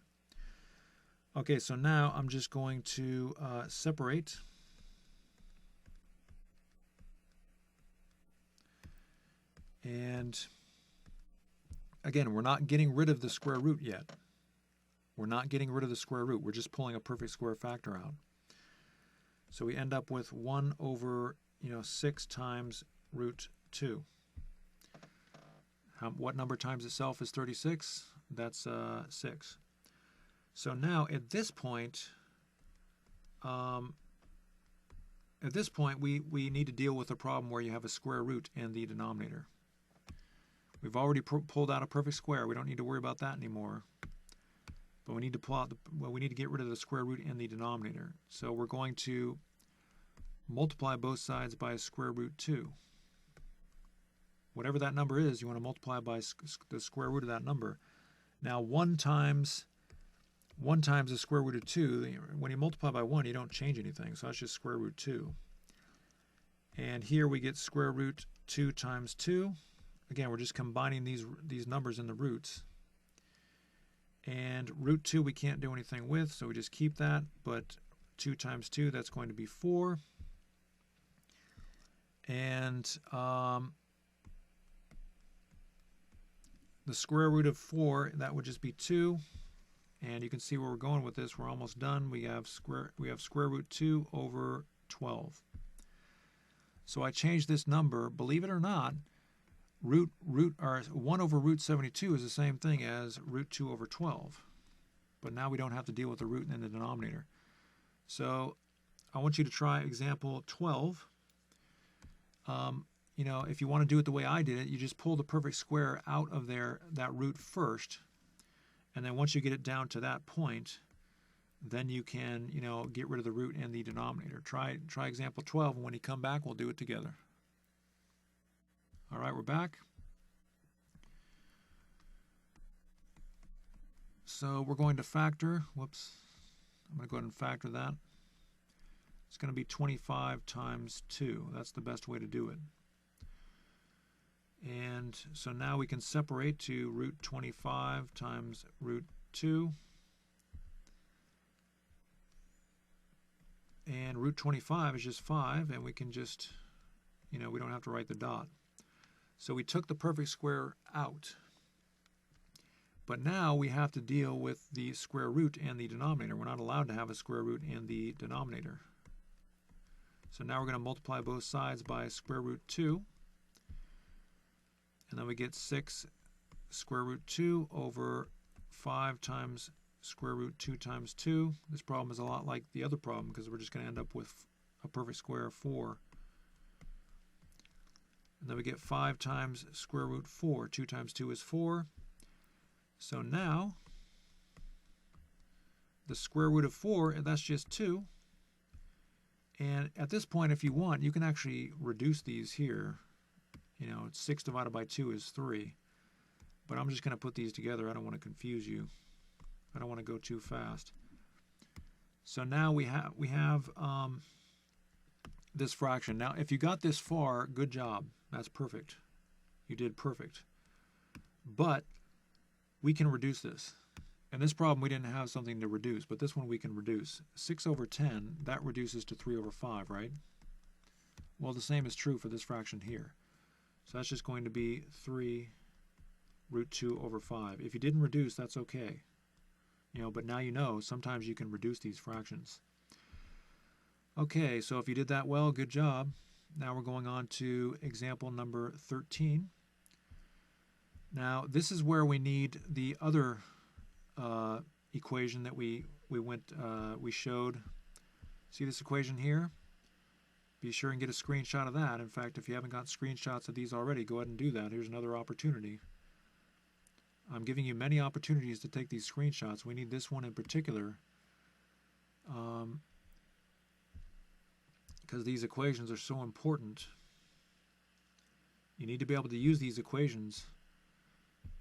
Okay, so now I'm just going to separate. And again, we're not getting rid of the square root yet. We're not getting rid of the square root. We're just pulling a perfect square factor out. So we end up with 1 over 6 times root 2. What number times itself is 36? That's 6. So now at this point, we need to deal with a problem where you have a square root in the denominator. We've already pulled out a perfect square. We don't need to worry about that anymore. But we need to pull out we need to get rid of the square root in the denominator. So we're going to multiply both sides by square root 2. Whatever that number is, you want to multiply by the square root of that number. Now 1 times the square root of 2, when you multiply by 1, you don't change anything. So that's just square root 2. And here we get square root 2 times 2. Again, we're just combining these numbers in the roots. And root 2 we can't do anything with, so we just keep that. But 2 times 2, that's going to be 4. And the square root of 4, that would just be 2. And you can see where we're going with this. We're almost done. We have square root 2 over 12. So I changed this number. Believe it or not, 1 over root 72 is the same thing as root 2 over 12. But now we don't have to deal with the root in the denominator. So I want you to try example 12. If you want to do it the way I did it, you just pull the perfect square out of that root first. And then once you get it down to that point, then you can, get rid of the root in the denominator. Try example 12, and when you come back, we'll do it together. All right, we're back. So we're going to factor, I'm going to go ahead and factor that. It's going to be 25 times 2. That's the best way to do it. And so now we can separate to root 25 times root 2. And root 25 is just 5, and we can just, we don't have to write the dot. So we took the perfect square out. But now we have to deal with the square root and the denominator. We're not allowed to have a square root in the denominator. So now we're going to multiply both sides by square root 2. And then we get 6 square root 2 over 5 times square root 2 times 2. This problem is a lot like the other problem because we're just going to end up with a perfect square of 4. And then we get 5 times square root 4. 2 times 2 is 4. So now, the square root of 4, that's just 2. And at this point, if you want, you can actually reduce these here. 6 divided by 2 is 3. But I'm just going to put these together. I don't want to confuse you. I don't want to go too fast. So now we have this fraction. Now, if you got this far, good job. That's perfect. You did perfect. But we can reduce this. In this problem, we didn't have something to reduce, but this one we can reduce. 6 over 10, that reduces to 3 over 5, right? Well, the same is true for this fraction here. So that's just going to be 3 root 2 over 5. If you didn't reduce, that's okay. But now sometimes you can reduce these fractions. Okay, so if you did that well, good job. Now we're going on to example number 13. Now, this is where we need the other equation that we showed. See this equation here? Be sure and get a screenshot of that. In fact, if you haven't got screenshots of these already, go ahead and do that. Here's another opportunity. I'm giving you many opportunities to take these screenshots. We need this one in particular because these equations are so important. You need to be able to use these equations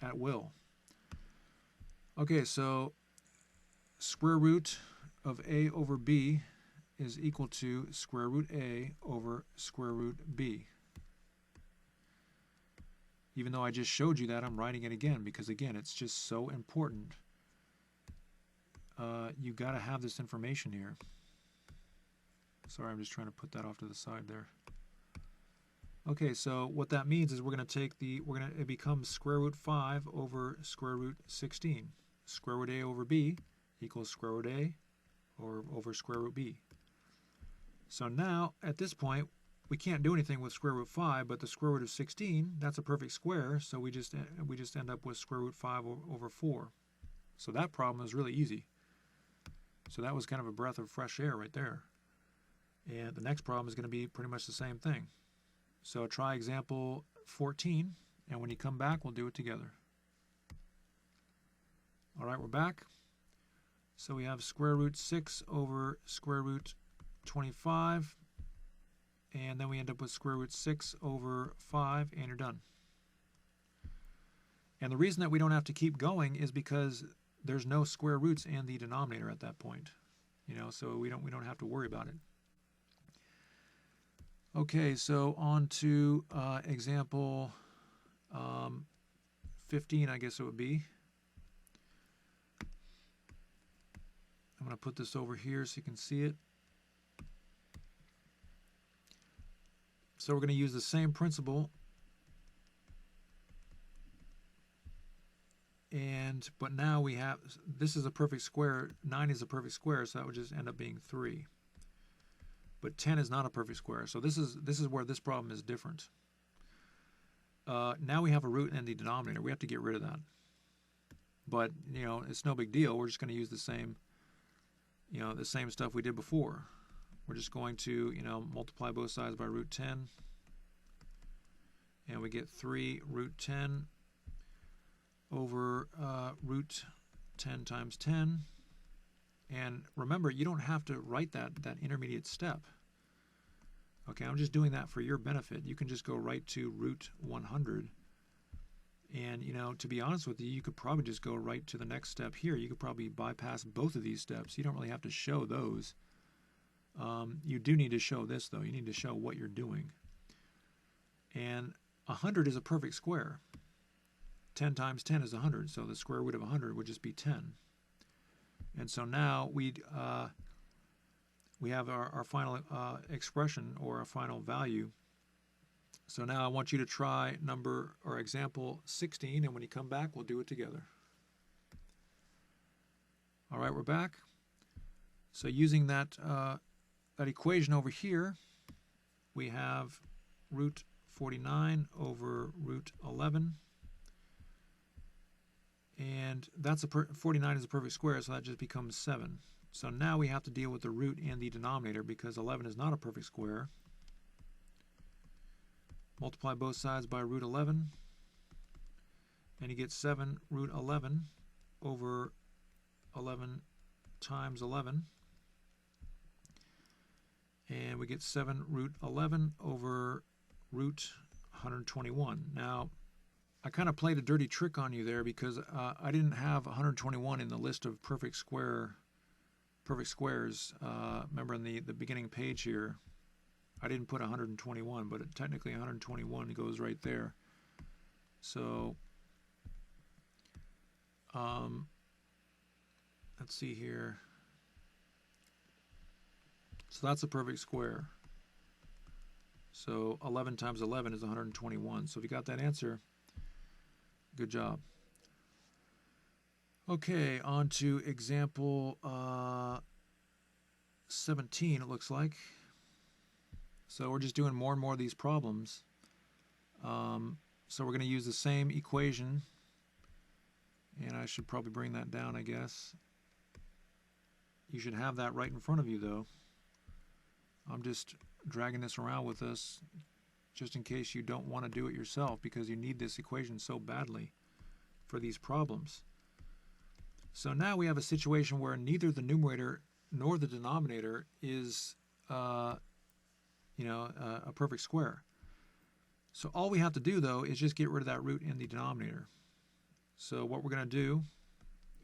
at will. Okay, so square root of a over b is equal to square root a over square root b. Even though I just showed you that, I'm writing it again because, again, it's just so important. You got to have this information here. Sorry, I'm just trying to put that off to the side there. Okay, so what that means is we're going to take it becomes square root 5 over square root 16. Square root a over b equals square root a or over square root b. So now, at this point, we can't do anything with square root 5, but the square root of 16, that's a perfect square, so we just end up with square root 5 over 4. So that problem is really easy. So that was kind of a breath of fresh air right there. And the next problem is going to be pretty much the same thing. So try example 14, and when you come back, we'll do it together. All right, we're back. So we have square root 6 over square root 25, and then we end up with square root 6 over 5, and you're done. And the reason that we don't have to keep going is because there's no square roots in the denominator at that point. So we don't have to worry about it. Okay, so on to example 15, I guess it would be. I'm going to put this over here so you can see it. So we're going to use the same principle, but now we have, this is a perfect square, 9 is a perfect square, so that would just end up being 3. But 10 is not a perfect square, so this is where this problem is different. Now we have a root in the denominator. We have to get rid of that. But, it's no big deal. We're just going to use the same stuff we did before. We're just going to, multiply both sides by root 10. And we get 3 root 10 over root 10 times 10. And remember, you don't have to write that intermediate step. Okay, I'm just doing that for your benefit. You can just go right to root 100 And, you know, to be honest with you, you could probably just go right to the next step here. You could probably bypass both of these steps. You don't really have to show those. You do need to show this, though. You need to show what you're doing. And 100 is a perfect square. 10 times 10 is 100, so the square root of 100 would just be 10. And so now we have our final expression, or our final value. So now I want you to try example 16, and when you come back, we'll do it together. All right, we're back. So using that equation over here, we have root 49 over root 11. And that's 49 is a perfect square, so that just becomes 7. So now we have to deal with the root in the denominator because 11 is not a perfect square. Multiply both sides by root 11, and you get 7 root 11 over 11 times 11. And we get 7 root 11 over root 121. Now, I kind of played a dirty trick on you there because I didn't have 121 in the list of perfect squares. Remember in the beginning page here, I didn't put 121, but technically 121 goes right there. So let's see here. So that's a perfect square. So 11 times 11 is 121. So if you got that answer, good job. Okay, on to example 17, it looks like. So we're just doing more and more of these problems. So we're going to use the same equation. And I should probably bring that down, I guess. You should have that right in front of you, though. I'm just dragging this around with us just in case you don't want to do it yourself because you need this equation so badly for these problems. So now we have a situation where neither the numerator nor the denominator is a perfect square. So all we have to do, though, is just get rid of that root in the denominator. So what we're going to do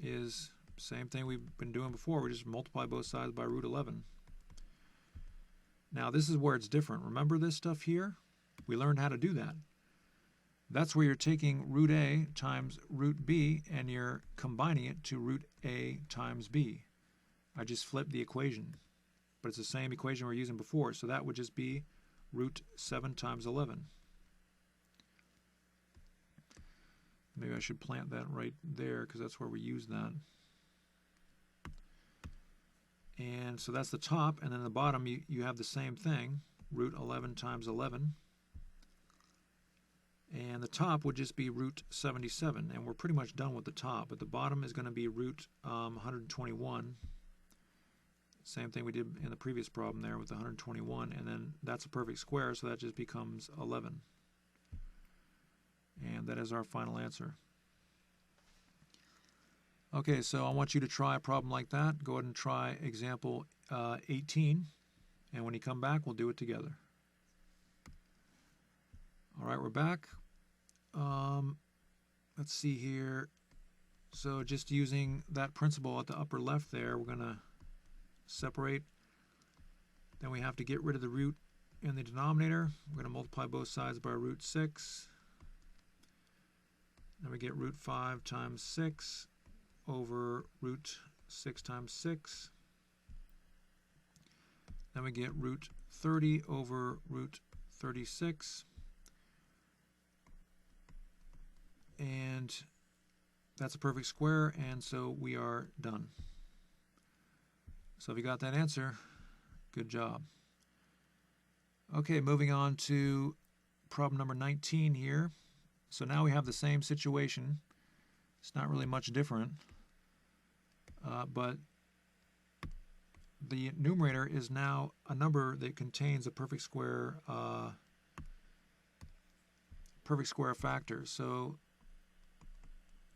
is same thing we've been doing before. We just multiply both sides by root 11. Now this is where it's different. Remember this stuff here? We learned how to do that. That's where you're taking root a times root b and you're combining it to root a times b. I just flipped the equation, but it's the same equation we were using before, so that would just be root 7 times 11. Maybe I should plant that right there because that's where we use that. And so that's the top, and then the bottom you have the same thing, root 11 times 11. And the top would just be root 77, and we're pretty much done with the top, but the bottom is going to be root 121. Same thing we did in the previous problem there with the 121, and then that's a perfect square, so that just becomes 11. And that is our final answer. Okay, so I want you to try a problem like that. Go ahead and try example 18, and when you come back, we'll do it together. All right, we're back. Let's see here. So just using that principle at the upper left there, we're going to separate. Then we have to get rid of the root in the denominator. We're going to multiply both sides by root 6. Then we get root 5 times 6 over root 6 times 6. Then we get root 30 over root 36. And that's a perfect square, and so we are done. So if you got that answer, good job. Okay, moving on to problem number 19 here. So now we have the same situation. It's not really much different, but the numerator is now a number that contains a perfect square factor. So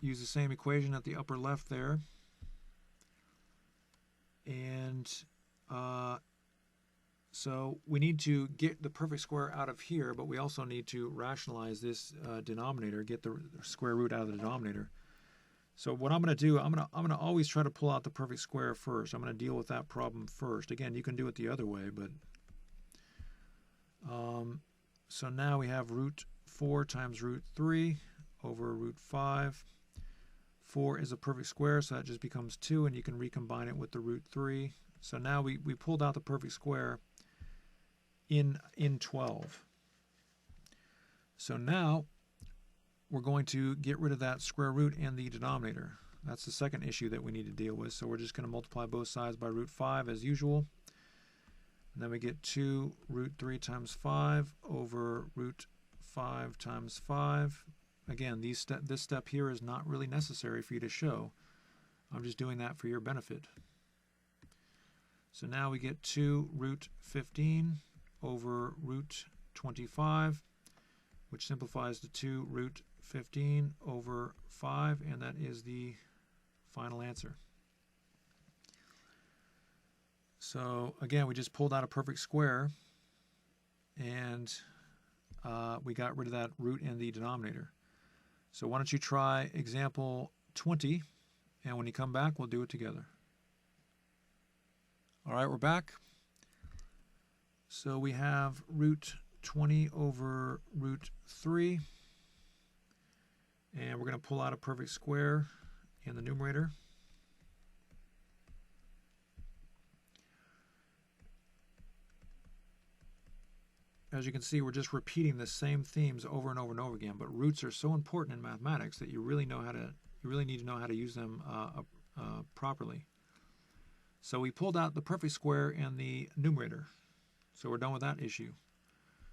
use the same equation at the upper left there, and So we need to get the perfect square out of here, but we also need to rationalize this denominator, get the square root out of the denominator. So what I'm going to do, I'm going to always try to pull out the perfect square first. I'm going to deal with that problem first. Again, you can do it the other way, but so now we have root 4 times root 3 over root 5. 4 is a perfect square, so that just becomes 2, and you can recombine it with the root 3. So now we pulled out the perfect square in 12. So now we're going to get rid of that square root in the denominator. That's the second issue that we need to deal with. So we're just going to multiply both sides by root 5 as usual. And then we get 2 root 3 times 5 over root 5 times 5. Again, this step here is not really necessary for you to show. I'm just doing that for your benefit. So now we get 2 root 15 over root 25, which simplifies to 2 root 15 over 5, and that is the final answer. So again, we just pulled out a perfect square, and we got rid of that root in the denominator. So why don't you try example 20, and when you come back, we'll do it together. All right, we're back. So we have root 20 over root 3, and we're going to pull out a perfect square in the numerator. As you can see, we're just repeating the same themes over and over and over again, but roots are so important in mathematics that you really need to know how to use them properly. So we pulled out the perfect square in the numerator. So we're done with that issue.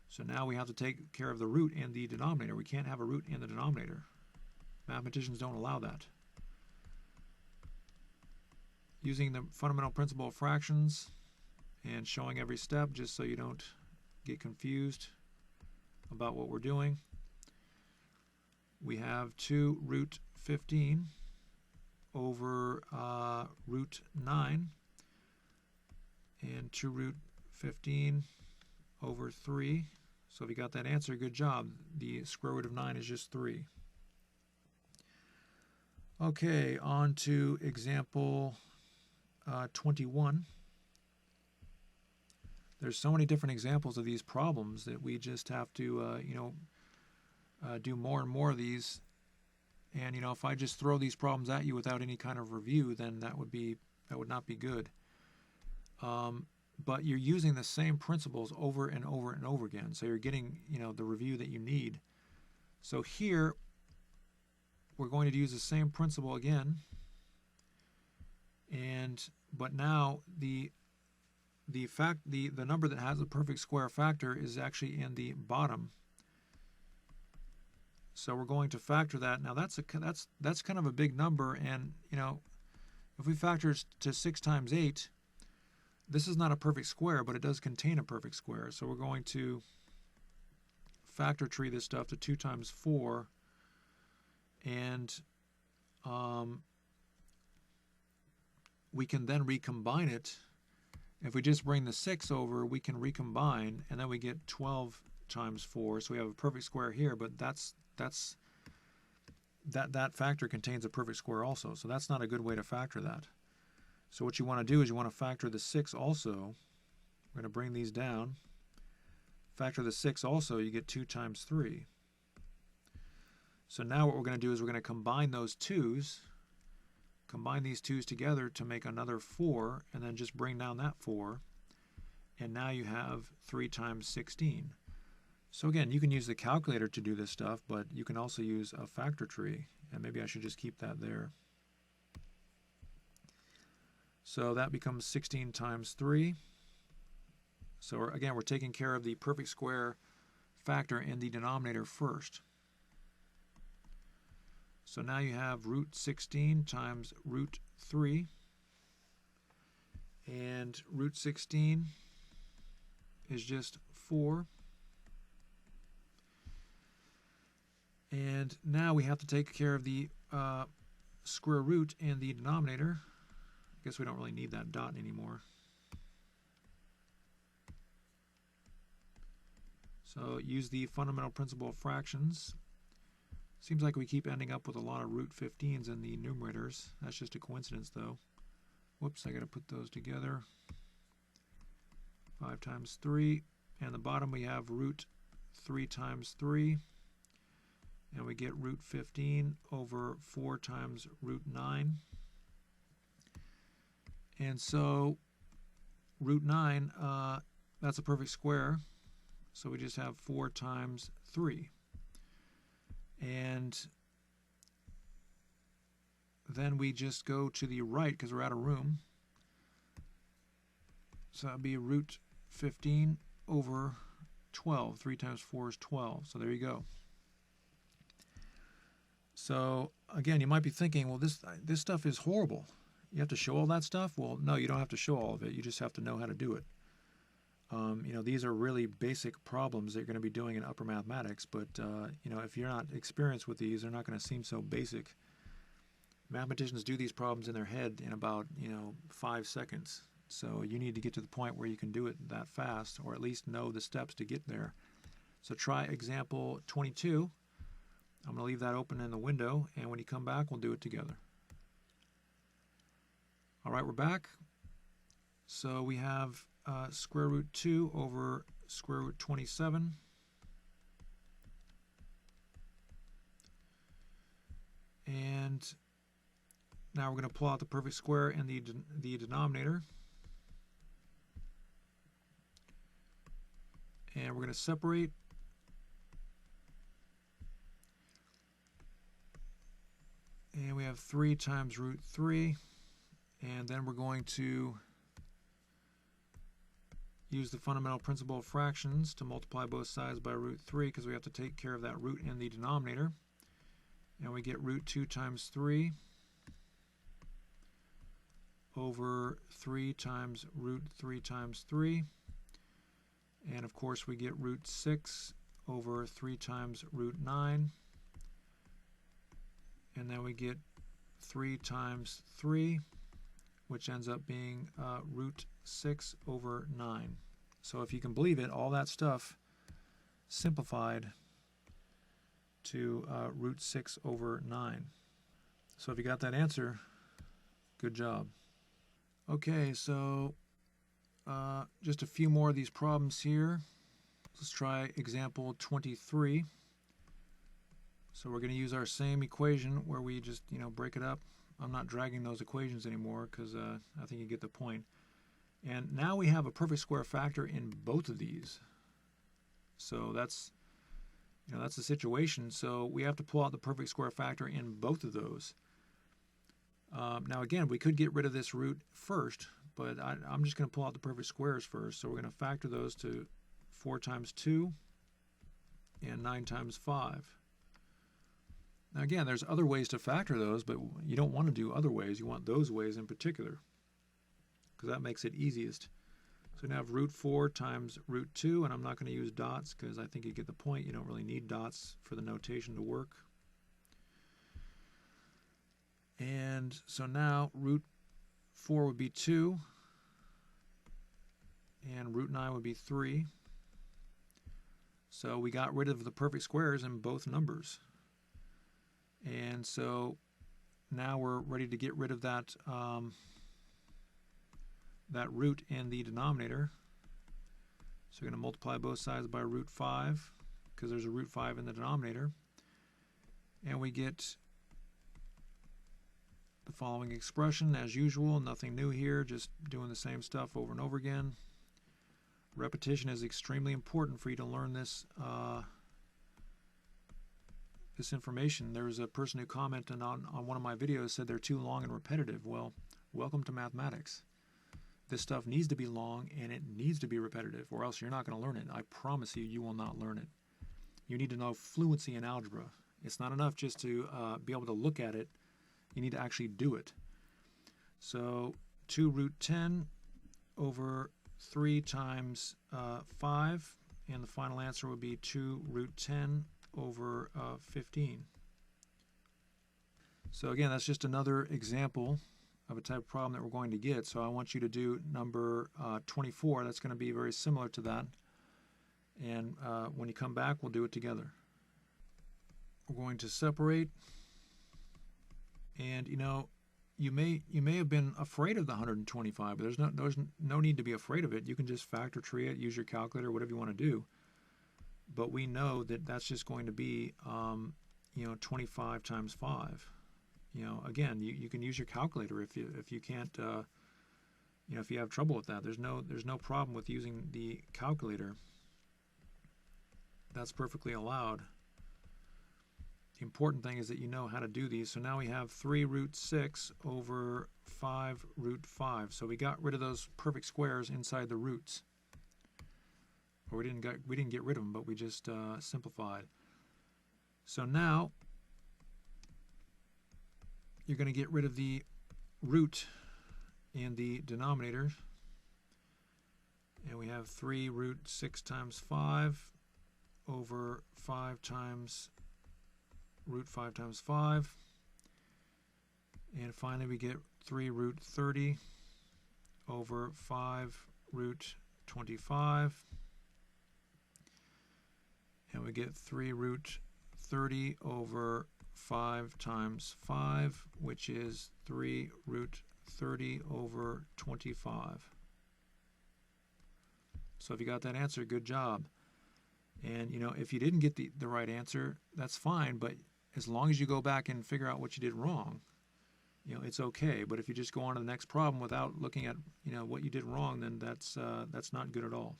So now we have to take care of the root in the denominator. We can't have a root in the denominator. Mathematicians don't allow that. Using the fundamental principle of fractions and showing every step just so you don't get confused about what we're doing. We have 2 root 15 over root 9 and 2 root 15 over 3. So if you got that answer, good job. The square root of 9 is just 3. Okay, on to example 21. There's so many different examples of these problems that we just have to, do more and more of these. And if I just throw these problems at you without any kind of review, then that would not be good. But you're using the same principles over and over and over again, so you're getting the review that you need. So here we're going to use the same principle again, but now the number that has a perfect square factor is actually in the bottom. So we're going to factor that. Now that's kind of a big number, and if we factor to 6 times 8, this is not a perfect square, but it does contain a perfect square. So we're going to factor tree this stuff to 2 times 4, and we can then recombine it. If we just bring the 6 over, we can recombine, and then we get 12 times 4. So we have a perfect square here, but that factor contains a perfect square also. So that's not a good way to factor that. So what you want to do is you want to factor the 6 also. We're going to bring these down. Factor the 6 also, you get 2 times 3. So now what we're going to do is we're going to combine those 2's. Combine these 2's together to make another 4, and then just bring down that 4. And now you have 3 times 16. So again, you can use the calculator to do this stuff, but you can also use a factor tree. And maybe I should just keep that there. So that becomes 16 times 3. So again, we're taking care of the perfect square factor in the denominator first. So now you have root 16 times root 3. And root 16 is just 4. And now we have to take care of the square root in the denominator. I guess we don't really need that dot anymore. So use the fundamental principle of fractions. Seems like we keep ending up with a lot of root 15s in the numerators. That's just a coincidence though. Whoops, I got to put those together. 5 times 3. And the bottom we have root 3 times 3. And we get root 15 over 4 times root 9. And so root 9, that's a perfect square. So we just have 4 times 3. And then we just go to the right because we're out of room. So that would be root 15 over 12. 3 times 4 is 12. So there you go. So again, you might be thinking, well, this stuff is horrible. You have to show all that stuff? Well, no, you don't have to show all of it. You just have to know how to do it. These are really basic problems that you're going to be doing in upper mathematics, but if you're not experienced with these, they're not going to seem so basic. Mathematicians do these problems in their head in about 5 seconds. So you need to get to the point where you can do it that fast, or at least know the steps to get there. So try example 22. I'm going to leave that open in the window, and when you come back, we'll do it together. All right, we're back. So we have square root 2 over square root 27. And now we're going to pull out the perfect square in the denominator. And we're going to separate. And we have 3 times root 3. And then we're going to use the fundamental principle of fractions to multiply both sides by root 3 because we have to take care of that root in the denominator. And we get root 2 times 3 over 3 times root 3 times 3. And of course we get root 6 over 3 times root 9. And then we get 3 times 3, which ends up being root 6 over 9. So if you can believe it, all that stuff simplified to root 6 over 9. So if you got that answer, good job. Okay, so just a few more of these problems here. Let's try example 23. So we're going to use our same equation where we just break it up. I'm not dragging those equations anymore because I think you get the point. And now we have a perfect square factor in both of these. So that's the situation. So we have to pull out the perfect square factor in both of those. Now again, we could get rid of this root first, but I'm just going to pull out the perfect squares first. So we're going to factor those to 4 times 2 and 9 times 5. Now again, there's other ways to factor those, but you don't want to do other ways. You want those ways in particular, because that makes it easiest. So now I have root 4 times root 2, and I'm not going to use dots because I think you get the point. You don't really need dots for the notation to work. And so now root 4 would be 2, and root 9 would be 3. So we got rid of the perfect squares in both numbers. And so now we're ready to get rid of that that root in the denominator. So we're going to multiply both sides by root 5 because there's a root 5 in the denominator. And we get the following expression as usual. Nothing new here, just doing the same stuff over and over again. Repetition is extremely important for you to learn this this information. There was a person who commented on one of my videos, said they're too long and repetitive. Well, welcome to mathematics. This stuff needs to be long and it needs to be repetitive, or else you're not going to learn it. I promise you, you will not learn it. You need to know fluency in algebra. It's not enough just to be able to look at it. You need to actually do it. So 2 root 10 over 3 times 5, and the final answer would be 2 root 10 over 15. So again, that's just another example of a type of problem that we're going to get. So I want you to do number 24. That's going to be very similar to that. And when you come back, we'll do it together. We're going to separate. And you know, you may have been afraid of the 125, but there's no need to be afraid of it. You can just factor tree it, use your calculator, whatever you want to do. But we know that that's just going to be, 25 times 5. Again, you can use your calculator if you can't, if you have trouble with that. There's no problem with using the calculator. That's perfectly allowed. The important thing is that you know how to do these. So now we have 3 root 6 over 5 root 5. So we got rid of those perfect squares inside the roots. Or we didn't get rid of them, but we just simplified. So now you're going to get rid of the root in the denominator. And we have 3 root 6 times 5 over 5 times root 5 times 5. And finally we get 3 root 30 over 5 root 25. And we get 3 root 30 over 5 times 5, which is 3 root 30 over 25. So if you got that answer, good job. And if you didn't get the right answer, that's fine, but as long as you go back and figure out what you did wrong, it's okay. But if you just go on to the next problem without looking at what you did wrong, then that's not good at all.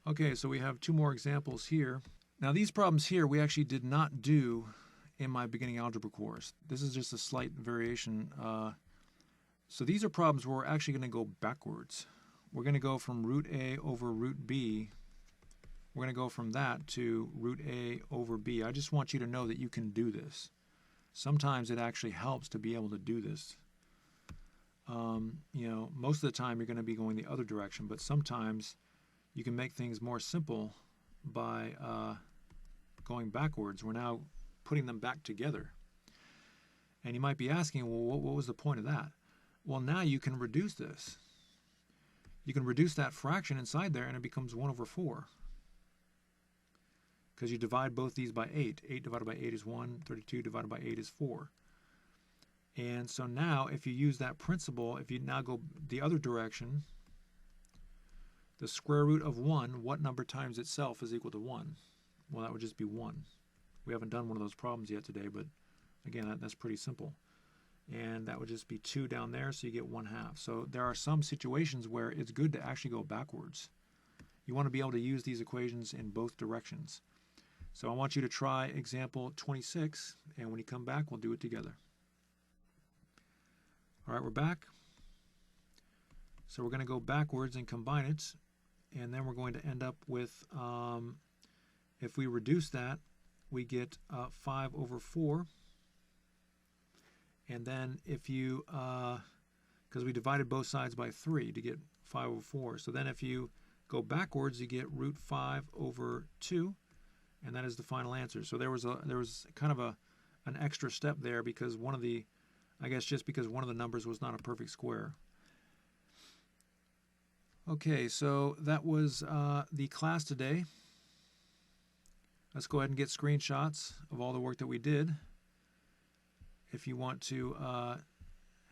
Okay, so we have 2 more examples here. Now these problems here we actually did not do in my beginning algebra course. This is just a slight variation. So these are problems where we're actually going to go backwards. We're going to go from root a over root b. We're going to go from that to root a over b. I just want you to know that you can do this. Sometimes it actually helps to be able to do this. Most of the time you're going to be going the other direction, but sometimes you can make things more simple by going backwards. We're now putting them back together. And you might be asking, well, what was the point of that? Well, now you can reduce this. You can reduce that fraction inside there and it becomes 1 over 4. Because you divide both these by 8. 8 divided by 8 is 1. 32 divided by 8 is 4. And so now if you use that principle, if you now go the other direction, the square root of 1, what number times itself is equal to 1? Well, that would just be 1. We haven't done one of those problems yet today, but again, that's pretty simple. And that would just be 2 down there, so you get 1/2. So there are some situations where it's good to actually go backwards. You want to be able to use these equations in both directions. So I want you to try example 26, and when you come back, we'll do it together. All right, we're back. So we're going to go backwards and combine it, and then we're going to end up with, if we reduce that, we get 5 over 4. And then if you, because we divided both sides by 3 to get 5 over 4. So then if you go backwards, you get root 5 over 2. And that is the final answer. So there was kind of an extra step there because just because one of the numbers was not a perfect square. Okay, so that was the class today. Let's go ahead and get screenshots of all the work that we did. If you want to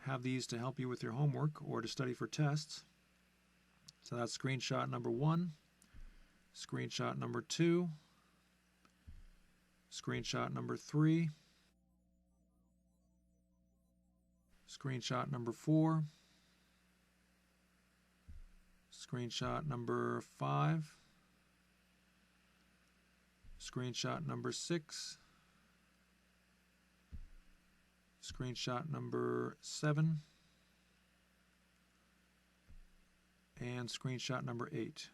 have these to help you with your homework or to study for tests. So that's screenshot number 1, screenshot number 2, screenshot number 3, screenshot number 4, screenshot number 5, screenshot number 6, screenshot number 7, and screenshot number 8.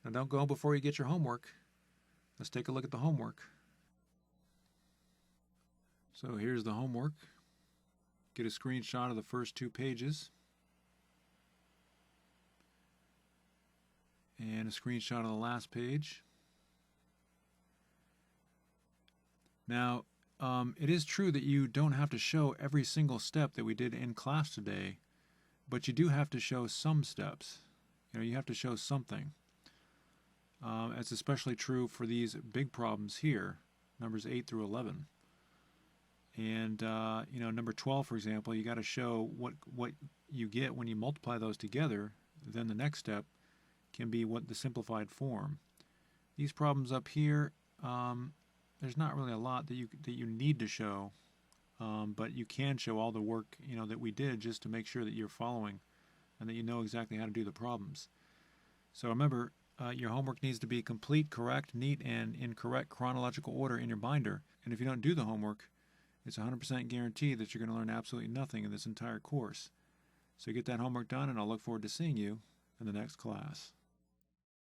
Now don't go before you get your homework. Let's take a look at the homework. So here's the homework. Get a screenshot of the first 2 pages. And a screenshot of the last page. Now, it is true that you don't have to show every single step that we did in class today, but you do have to show some steps. You have to show something. It's especially true for these big problems here, numbers 8 through 11. And, number 12, for example, you got to show what you get when you multiply those together. Then the next step can be the simplified form. These problems up here, there's not really a lot that you need to show, but you can show all the work that we did just to make sure that you're following and that you know exactly how to do the problems. So remember, your homework needs to be complete, correct, neat, and in correct chronological order in your binder. And if you don't do the homework, it's 100% guaranteed that you're going to learn absolutely nothing in this entire course. So get that homework done, and I'll look forward to seeing you in the next class.